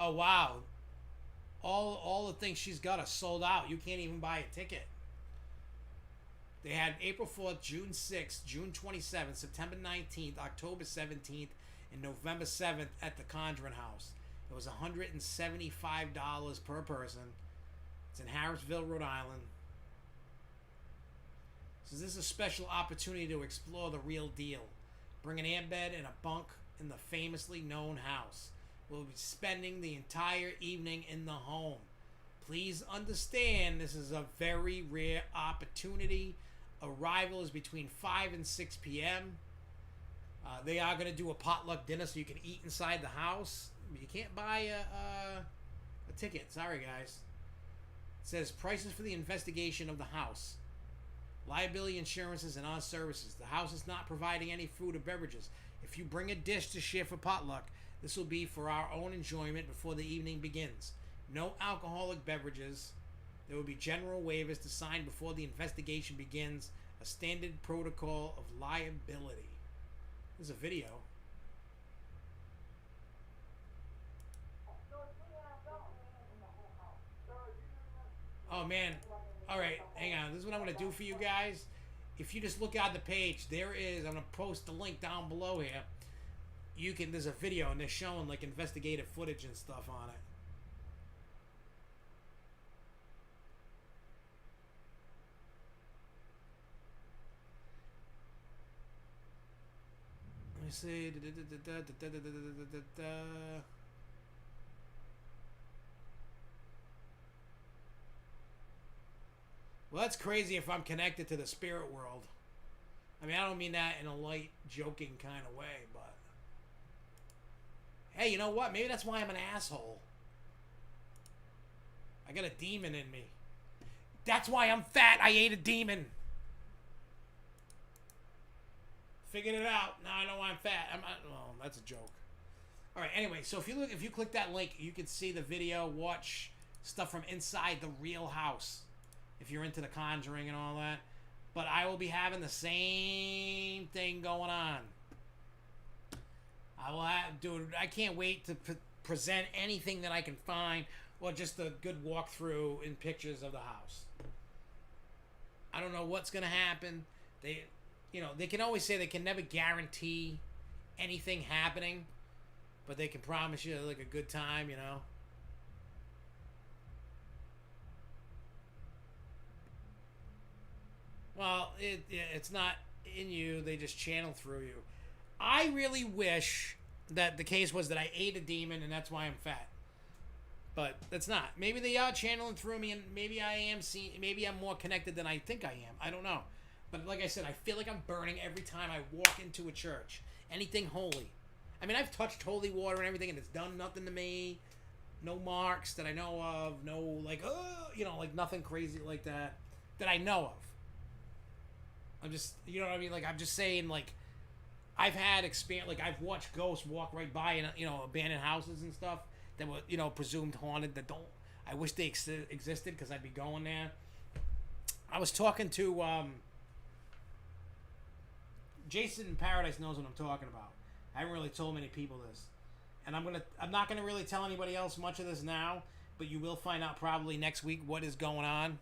Oh wow. All the things she's got are sold out. You can't even buy a ticket. They had April 4th, June 6th, June 27th, September 19th, October 17th, and November 7th at the Conjuring House. It was $175 per person. It's in Harrisville, Rhode Island. So this is a special opportunity to explore the real deal. Bring an airbed and a bunk in the famously known house. We'll be spending the entire evening in the home. Please understand this is a very rare opportunity. Arrival is between 5 and 6 p.m. They are going to do a potluck dinner so you can eat inside the house. You can't buy a ticket. Sorry, guys. It says prices for the investigation of the house. Liability insurances and our services. The house is not providing any food or beverages. If you bring a dish to share for potluck, this will be for our own enjoyment before the evening begins. No alcoholic beverages. There will be general waivers to sign before the investigation begins. A standard protocol of liability. There's a video. Oh man. Alright, hang on. This is what I'm going to do for you guys. If you just look at the page, there is, I'm going to post the link down below here. You can, there's a video and they're showing like investigative footage and stuff on it. Let me see. Well, that's crazy if I'm connected to the spirit world. I mean, I don't mean that in a light, joking kind of way, but... Hey, you know what? Maybe that's why I'm an asshole. I got a demon in me. That's why I'm fat. I ate a demon. Figured it out. Now I know why I'm fat. Well, that's a joke. All right. Anyway, so if you click that link, you can see the video, watch stuff from inside the real house. If you're into the Conjuring and all that. But I will be having the same thing going on. I will have, dude, I can't wait to present anything that I can find, or just a good walkthrough in pictures of the house. I don't know what's going to happen. They can always say they can never guarantee anything happening, but they can promise you like a good time, you know. Well, it's not in you. They just channel through you. I really wish that the case was that I ate a demon and that's why I'm fat. But that's not. Maybe they are channeling through me, and maybe I am maybe I'm more connected than I think I am. I don't know. But like I said, I feel like I'm burning every time I walk into a church. Anything holy. I mean, I've touched holy water and everything, and it's done nothing to me. No marks that I know of. No, like, like nothing crazy like that I know of. I'm just, you know what I mean? Like, I'm just saying, like, I've had experience, like, I've watched ghosts walk right by in, abandoned houses and stuff that were, presumed haunted, that don't, I wish they existed, because I'd be going there. I was talking to, Jason in Paradise knows what I'm talking about. I haven't really told many people this. And I'm not gonna really tell anybody else much of this now, but you will find out probably next week what is going on.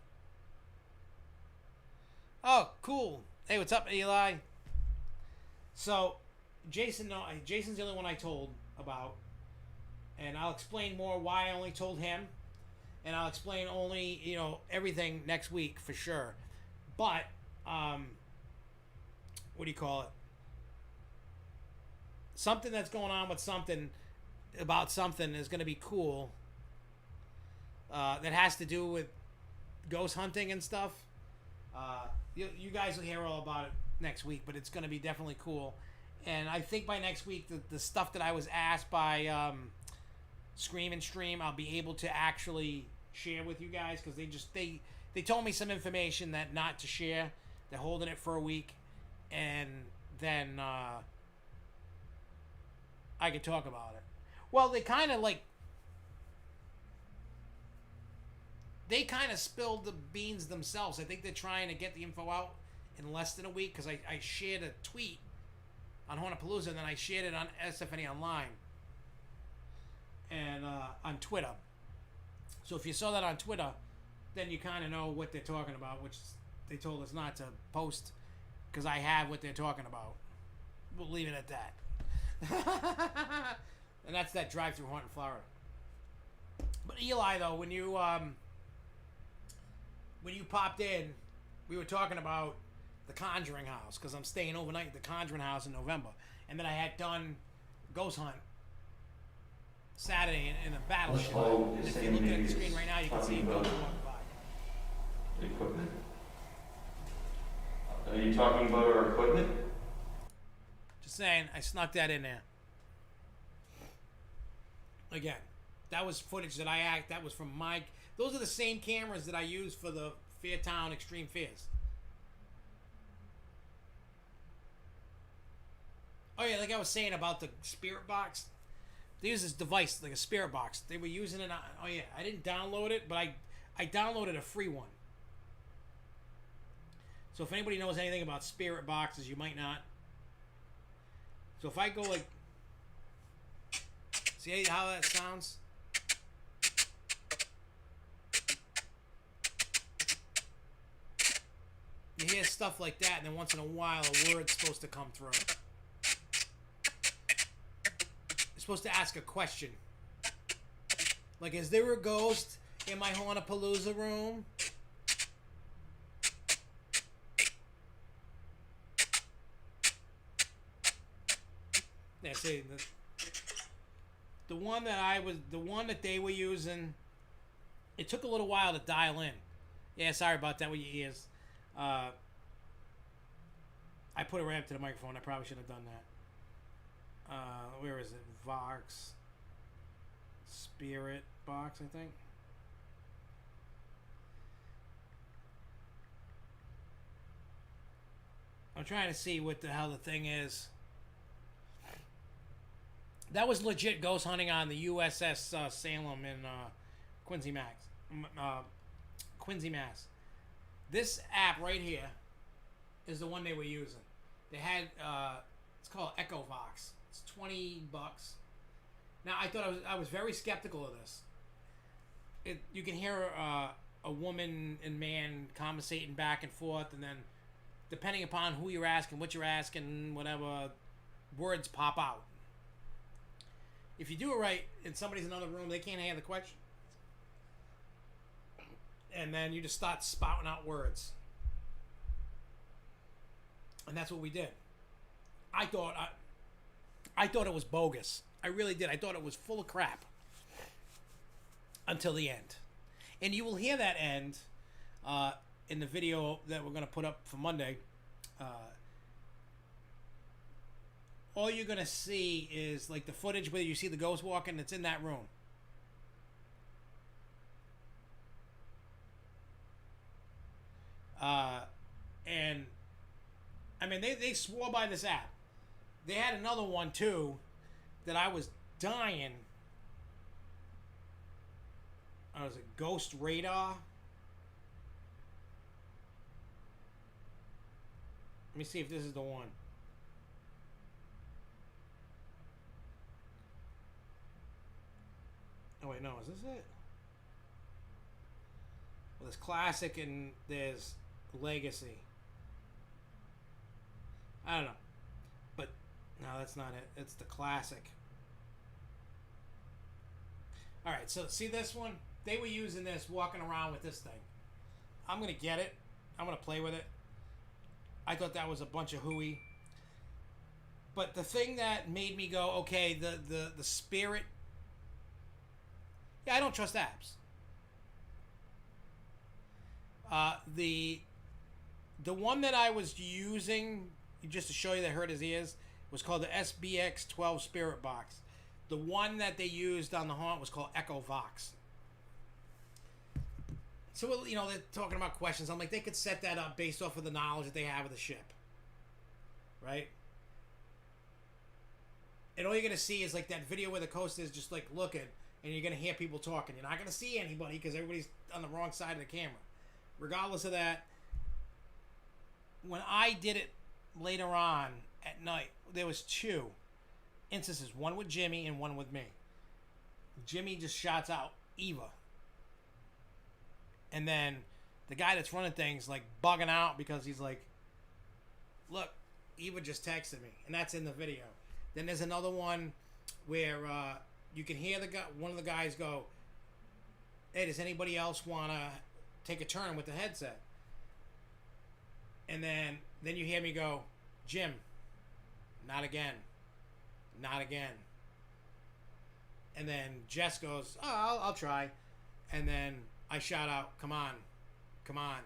Oh, cool. Hey, what's up, Eli? So, Jason's the only one I told about. and I'll explain more why I only told him, and I'll explain only, you know, everything next week for sure. But what do you call it? Something that's going on with something about something is going to be cool. That has to do with ghost hunting and stuff. You guys will hear all about it next week, but it's going to be definitely cool. And I think by next week, the stuff that I was asked by Scream and Stream, I'll be able to actually share with you guys, because they told me some information that not to share. They're holding it for a week, and then I could talk about it. Well, they kind of spilled the beans themselves. I think they're trying to get the info out in less than a week, because I shared a tweet on Hornapalooza, and then I shared it on SFNEOnline and on Twitter. So if you saw that on Twitter, then you kind of know what they're talking about, which they told us not to post, because I have what they're talking about. We'll leave it at that. And that's that drive-through hunt in Florida. But Eli, though, when you popped in, we were talking about the Conjuring house, because I'm staying overnight at the Conjuring house in November, and then I had done Ghost Hunt Saturday in a battleship. And if you're looking at the screen right now, you can see Ghost walking by. The equipment. Are you talking about our equipment? Just saying, I snuck that in there. Again, that was footage that was from my. Those are the same cameras that I used for the Fairtown Extreme Fears. Oh yeah, like I was saying about the spirit box. They use this device, like a spirit box. They were using it on, oh yeah, I didn't download it, but I downloaded a free one. So if anybody knows anything about spirit boxes, you might not. So if I go like, see how that sounds? You hear stuff like that, and then once in a while a word's supposed to come through. You're supposed to ask a question. Like, is there a ghost in my Hornapalooza room? Yeah, see, the one that they were using, it took a little while to dial in. Yeah, sorry about that with your ears. I put it right up to the microphone. I probably should have done that. Where is it? Vox Spirit Box, I think. I'm trying to see what the hell the thing is. That was legit ghost hunting on the USS Salem in Quincy, Mass. This app right here is the one they were using. They had it's called Echo Vox. It's $20. Now I was very skeptical of this. You can hear a woman and man conversating back and forth, and then depending upon who you're asking, what you're asking, whatever, words pop out. If you do it right and somebody's in another room, they can't hear the question. And then you just start spouting out words. And that's what we did. I thought it was bogus. I really did. I thought it was full of crap. Until the end. And you will hear that end in the video that we're going to put up for Monday. All you're going to see is like the footage where you see the ghost walking. It's in that room. And I mean, they swore by this app. They had another one too that I was dying. Was it Ghost Radar? Let me see if this is the one. Oh wait, no, is this it? Well, there's Classic and there's Legacy. I don't know. But no, that's not it. It's the Classic. All right, so see this one? They were using this, walking around with this thing. I'm going to get it. I'm going to play with it. I thought that was a bunch of hooey. But the thing that made me go, okay, the spirit... Yeah, I don't trust apps. The one that I was using, just to show you that hurt his ears, was called the SBX 12 Spirit Box. The one that they used on the haunt was called Echo Vox. So, you know, they're talking about questions. I'm like, they could set that up based off of the knowledge that they have of the ship. Right? And all you're going to see is like that video where the coast is just like looking, and you're going to hear people talking. You're not going to see anybody because everybody's on the wrong side of the camera. Regardless of that, when I did it later on at night, there was 2 instances. One with Jimmy and one with me. Jimmy just shouts out, Eva. And then the guy that's running things like bugging out because he's like, look, Eva just texted me. And that's in the video. Then there's another one where you can hear one of the guys go, hey, does anybody else want to take a turn with the headset? And then you hear me go, Jim, not again. Not again. And then Jess goes, oh, I'll try. And then I shout out, come on. Come on.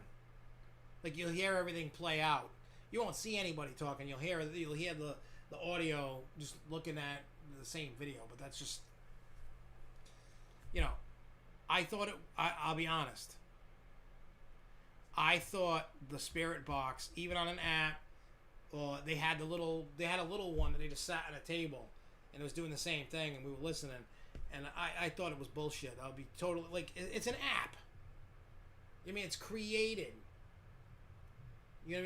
Like, you'll hear everything play out. You won't see anybody talking. You'll hear the audio just looking at the same video. But that's just, you know, I thought it, I'll be honest. I thought the Spirit Box, even on an app, they had a little one that they just sat at a table and it was doing the same thing, and we were listening, and I thought it was bullshit. I'll be totally, like, it's an app. I mean, it's created. You know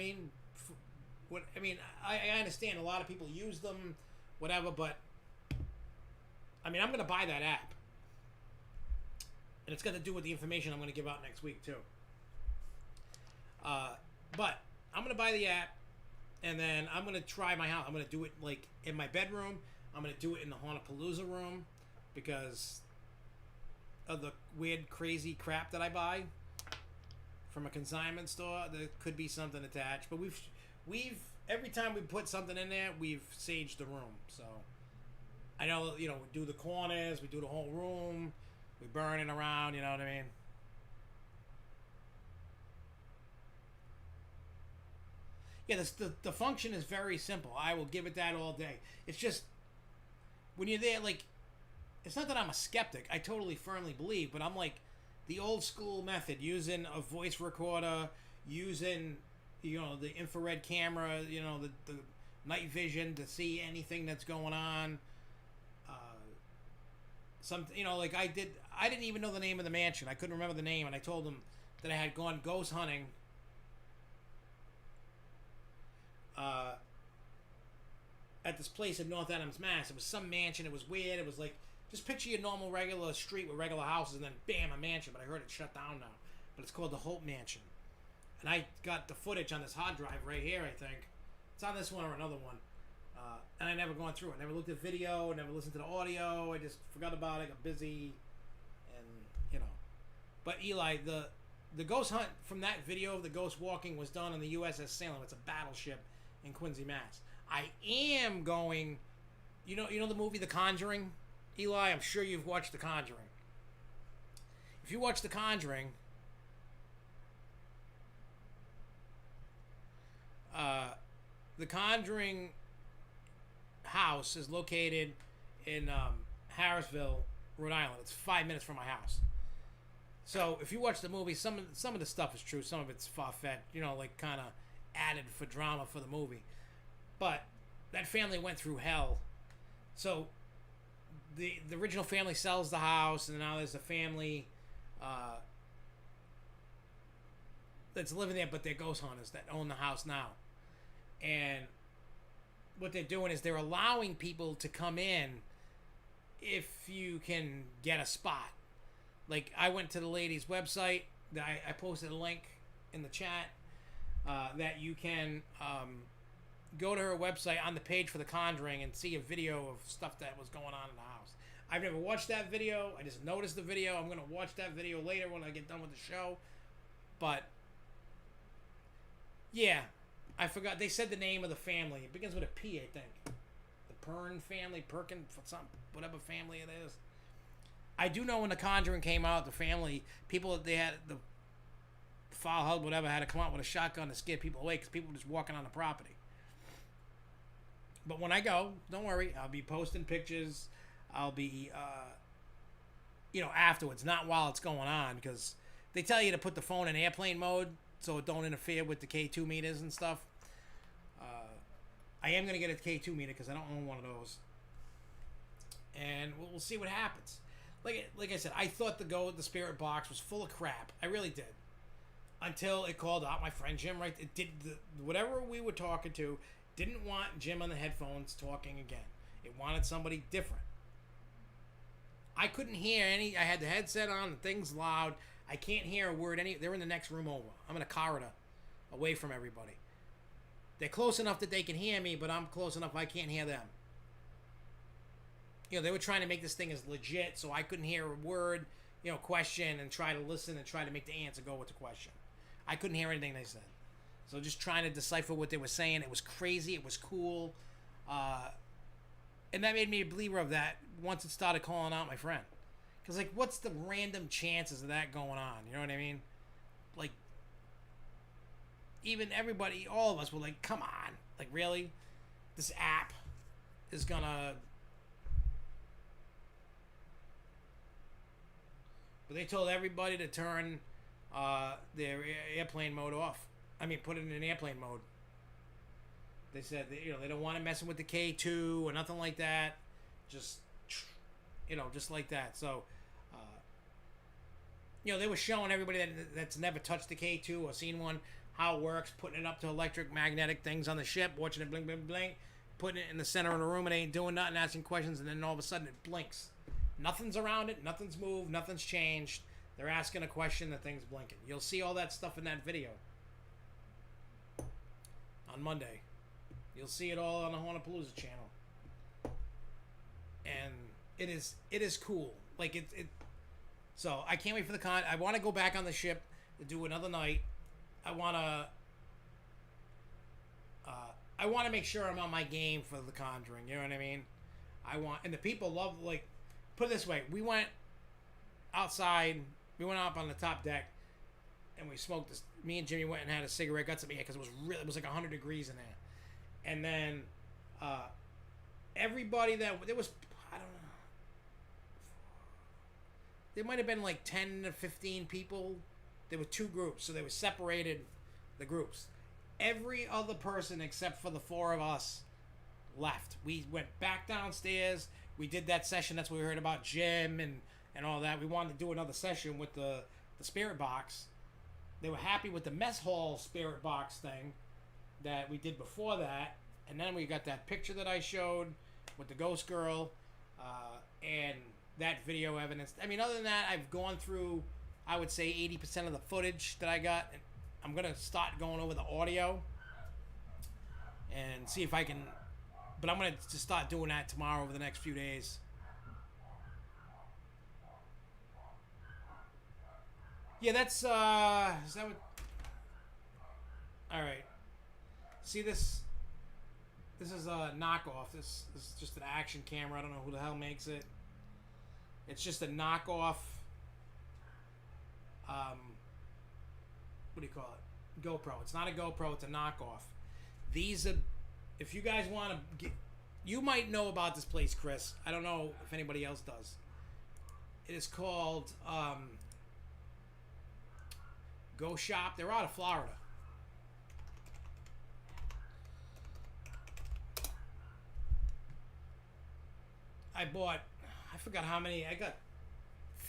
what I mean? I understand a lot of people use them, whatever, but I mean, I'm going to buy that app, and it's got to do with the information I'm going to give out next week too. But I'm going to buy the app, and then I'm going to try my house. I'm going to do it like in my bedroom. I'm going to do it in the Hauntapalooza room because of the weird, crazy crap that I buy from a consignment store. There could be something attached, but we've every time we put something in there, we've saged the room. So I know, you know, we do the corners, we do the whole room, we burn it around. You know what I mean? Yeah, the function is very simple. I will give it that all day. It's just, when you're there, like, it's not that I'm a skeptic. I totally firmly believe, but I'm like, the old school method, using a voice recorder, using, you know, the infrared camera, you know, the night vision to see anything that's going on. You know, like I didn't even know the name of the mansion. I couldn't remember the name, and I told them that I had gone ghost hunting at this place in North Adams, Mass. It was some mansion. It was weird. It was like, just picture your normal regular street with regular houses, and then bam, a mansion. But I heard it shut down now. But it's called the Hope Mansion. And I got the footage on this hard drive right here, I think. It's on this one or another one. And I never gone through it. Never looked at video, never listened to the audio. I just forgot about it, got busy, and, you know. But Eli, the ghost hunt from that video of the ghost walking was done on the USS Salem. It's a battleship in Quincy, Mass. I am going, you know the movie The Conjuring, Eli? I'm sure you've watched The Conjuring. If you watch The Conjuring, The Conjuring house is located in Harrisville, Rhode Island. It's 5 minutes from my house. So if you watch the movie, some of the stuff is true. Some of it's far-fetched, you know, like kind of added for drama for the movie. But that family went through hell. So the original family sells the house, and now there's a family that's living there, but they're ghost hunters that own the house now. And what they're doing is they're allowing people to come in if you can get a spot. Like, I went to the lady's website. I posted a link in the chat that you can go to her website on the page for The Conjuring and see a video of stuff that was going on in the house. I've never watched that video. I just noticed the video. I'm going to watch that video later when I get done with the show. But, yeah, I forgot. They said the name of the family. It begins with a P, I think. The Pern family, Perkin, whatever family it is. I do know when The Conjuring came out, the family, people, they had the foul hug, whatever, had to come out with a shotgun to scare people away because people were just walking on the property. But when I go, don't worry, I'll be posting pictures. I'll be, afterwards, not while it's going on, because they tell you to put the phone in airplane mode so it don't interfere with the K2 meters and stuff. I am going to get a K2 meter because I don't own one of those. And we'll see what happens. Like I said, I thought the spirit box was full of crap. I really did. Until it called out my friend Jim, right? It did whatever we were talking to, didn't want Jim on the headphones talking again. It wanted somebody different. I couldn't hear any. I had the headset on, the thing's loud. I can't hear a word. They're in the next room over. I'm in a corridor away from everybody. They're close enough that they can hear me, but I'm close enough I can't hear them. They were trying to make this thing as legit, so I couldn't hear a word, question, and try to listen and try to make the answer go with the question. I couldn't hear anything they said. So just trying to decipher what they were saying. It was crazy. It was cool. And that made me a believer of that once it started calling out my friend. Because, what's the random chances of that going on? You know what I mean? Even everybody, all of us were like, come on. Really? This app is gonna... But they told everybody to turn their airplane mode off. I mean, put it in airplane mode. They said they don't want it messing with the K2 or nothing like that. Just like that. So, they were showing everybody that's never touched the K2 or seen one how it works, putting it up to electromagnetic things on the ship, watching it blink, blink, blink, putting it in the center of the room and it ain't doing nothing, asking questions, and then all of a sudden it blinks. Nothing's around it, nothing's moved, nothing's changed. They're asking a question, the thing's blinking. You'll see all that stuff in that video on Monday. You'll see it all on the Hornapalooza channel. And it is cool. So I can't wait for the con. I want to go back on the ship to do another night. I want to make sure I'm on my game for the Conjuring. You know what I mean? And the people love, put it this way. We went outside. We went up on the top deck, and we smoked this. Me and Jimmy went and had a cigarette. Got some air because it was 100 degrees in there. And then everybody there was, I don't know. There might have been 10 to 15 people. There were two groups, so they were separated, the groups. Every other person except for the four of us left. We went back downstairs. We did that session. That's what we heard about Jim and all that. We wanted to do another session with the spirit box. They were happy with the mess hall spirit box thing that we did before that. And then we got that picture that I showed with the ghost girl and that video evidence. I mean, other than that, I've gone through, I would say, 80% of the footage that I got. I'm going to start going over the audio and see if I can... But I'm going to just start doing that tomorrow over the next few days. Yeah, that's... is that what... Alright. See this? This is a knockoff. This is just an action camera. I don't know who the hell makes it. It's just a knockoff... what do you call it? GoPro. It's not a GoPro, it's a knockoff. These are, if you guys want to get, you might know about this place, Chris. I don't know if anybody else does. It is called Go Shop. They're out of Florida. I forgot how many. I got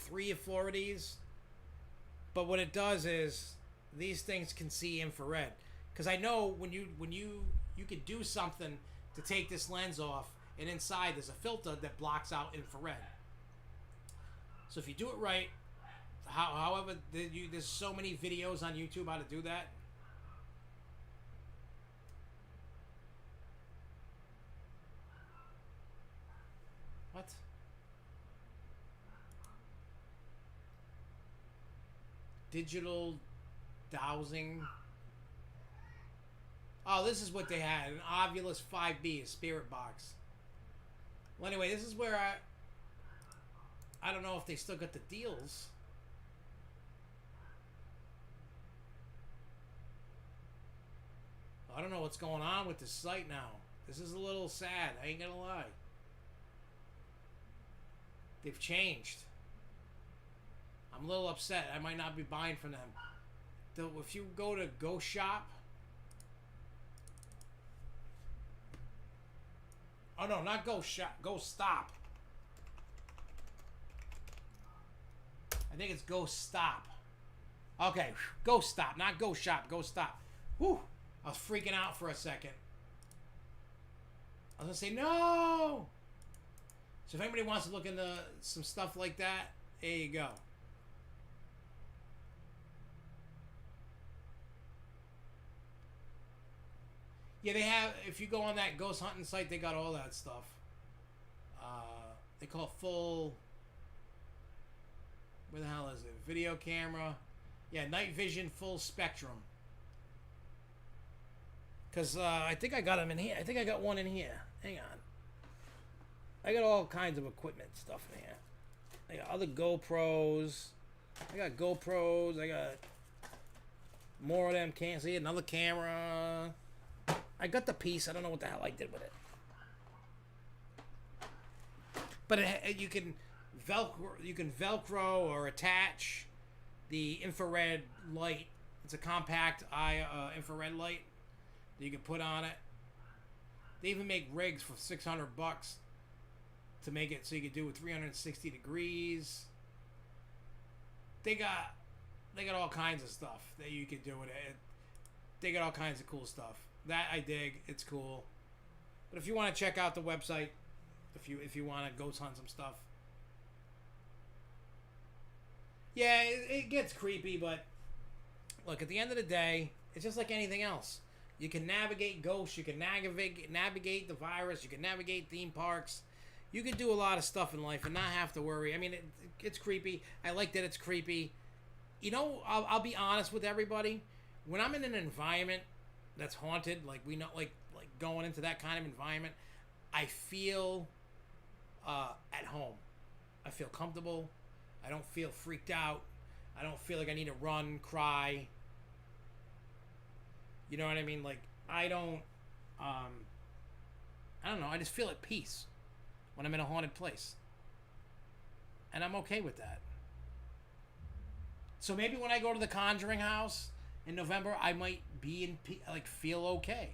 3 or 4 of these. But what it does is these things can see infrared. Because I know when you could do something to take this lens off, and inside there's a filter that blocks out infrared. So if you do it right, however, there's so many videos on YouTube how to do that. What? Digital dowsing. Oh, this is what they had. An Ovulus 5B, a spirit box. Well, anyway, this is where I don't know if they still got the deals. I don't know what's going on with this site now. This is a little sad. I ain't gonna lie. They've changed. I'm a little upset. I might not be buying from them. Though, if you go to Go Shop. Oh no, not Go Shop. Go Stop. I think it's Go Stop. Okay, Go Stop, not Go Shop. Go Stop. Whew. I was freaking out for a second. I was gonna say no. So if anybody wants to look into some stuff like that, there you go. Yeah, they have. If you go on that ghost hunting site, they got all that stuff. They call it full. Where the hell is it? Video camera. Yeah, night vision, full spectrum. Because I think I got them in here. I think I got one in here. Hang on. I got all kinds of equipment stuff in here. I got other GoPros. I got GoPros. I got more of them. Can't see it. Another camera. I got the piece. I don't know what the hell I did with it. But you can Velcro or attach the infrared light. It's a compact infrared light that you can put on it. They even make rigs for $600 to make it so you can do it 360 degrees. They got all kinds of stuff that you can do with it. They got all kinds of cool stuff. That I dig. It's cool. But if you want to check out the website, if you want to ghost hunt some stuff, yeah, it gets creepy. But look, at the end of the day, it's just like anything else. You can navigate ghosts. You can navigate the virus. You can navigate theme parks. You can do a lot of stuff in life and not have to worry. I mean, it's creepy. I like that it's creepy. You know, I'll be honest with everybody. When I'm in an environment that's haunted, like we know, like going into that kind of environment, I feel at home. I feel comfortable. I don't feel freaked out. I don't feel like I need to run, cry. You know what I mean? Like I don't know. I just feel at peace when I'm in a haunted place, and I'm okay with that. So maybe when I go to the Conjuring house in November, I might be feel okay.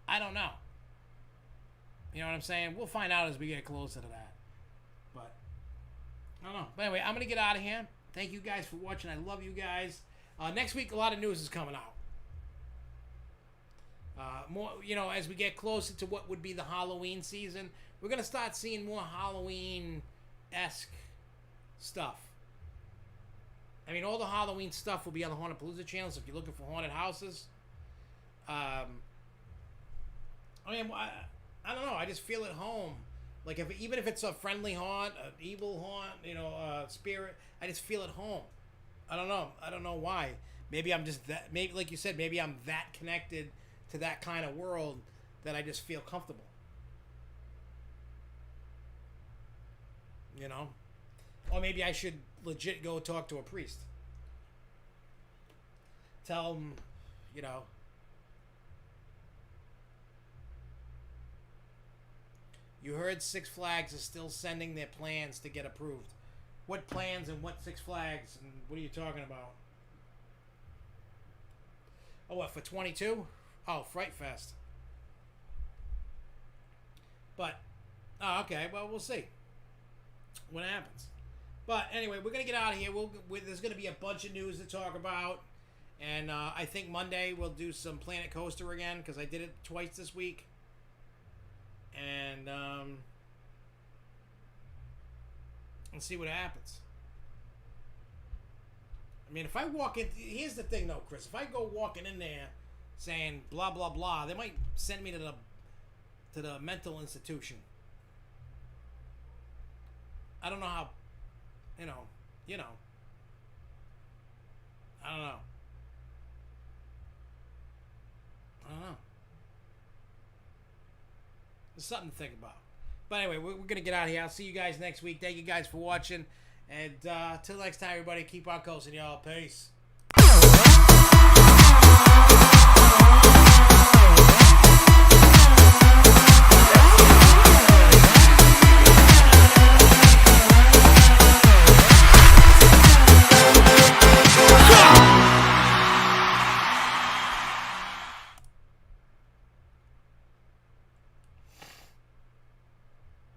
I don't know. You know what I'm saying? We'll find out as we get closer to that. But I don't know. But anyway, I'm gonna get out of here. Thank you guys for watching. I love you guys. Next week, a lot of news is coming out. More, as we get closer to what would be the Halloween season, we're gonna start seeing more Halloween-esque stuff. I mean, all the Halloween stuff will be on the Haunted Palooza channel. So if you're looking for haunted houses, I don't know. I just feel at home. Like even if it's a friendly haunt, an evil haunt, spirit, I just feel at home. I don't know. I don't know why. Maybe I'm just that. Maybe like you said, maybe I'm that connected to that kind of world that I just feel comfortable. Or maybe I should legit go talk to a priest. Tell him, you heard Six Flags is still sending their plans to get approved. What plans and what Six Flags and what are you talking about? Oh, what, for 22? Oh, Fright Fest. But, okay, well, we'll see what happens. But anyway, we're going to get out of here. There's going to be a bunch of news to talk about. And I think Monday we'll do some Planet Coaster again because I did it twice this week. And see what happens. I mean, if I walk in... Here's the thing, though, Chris. If I go walking in there saying blah, blah, blah, they might send me to the mental institution. I don't know how... I don't know. There's something to think about. But anyway, we're going to get out of here. I'll see you guys next week. Thank you guys for watching. And till next time, everybody, keep on coasting, y'all. Peace.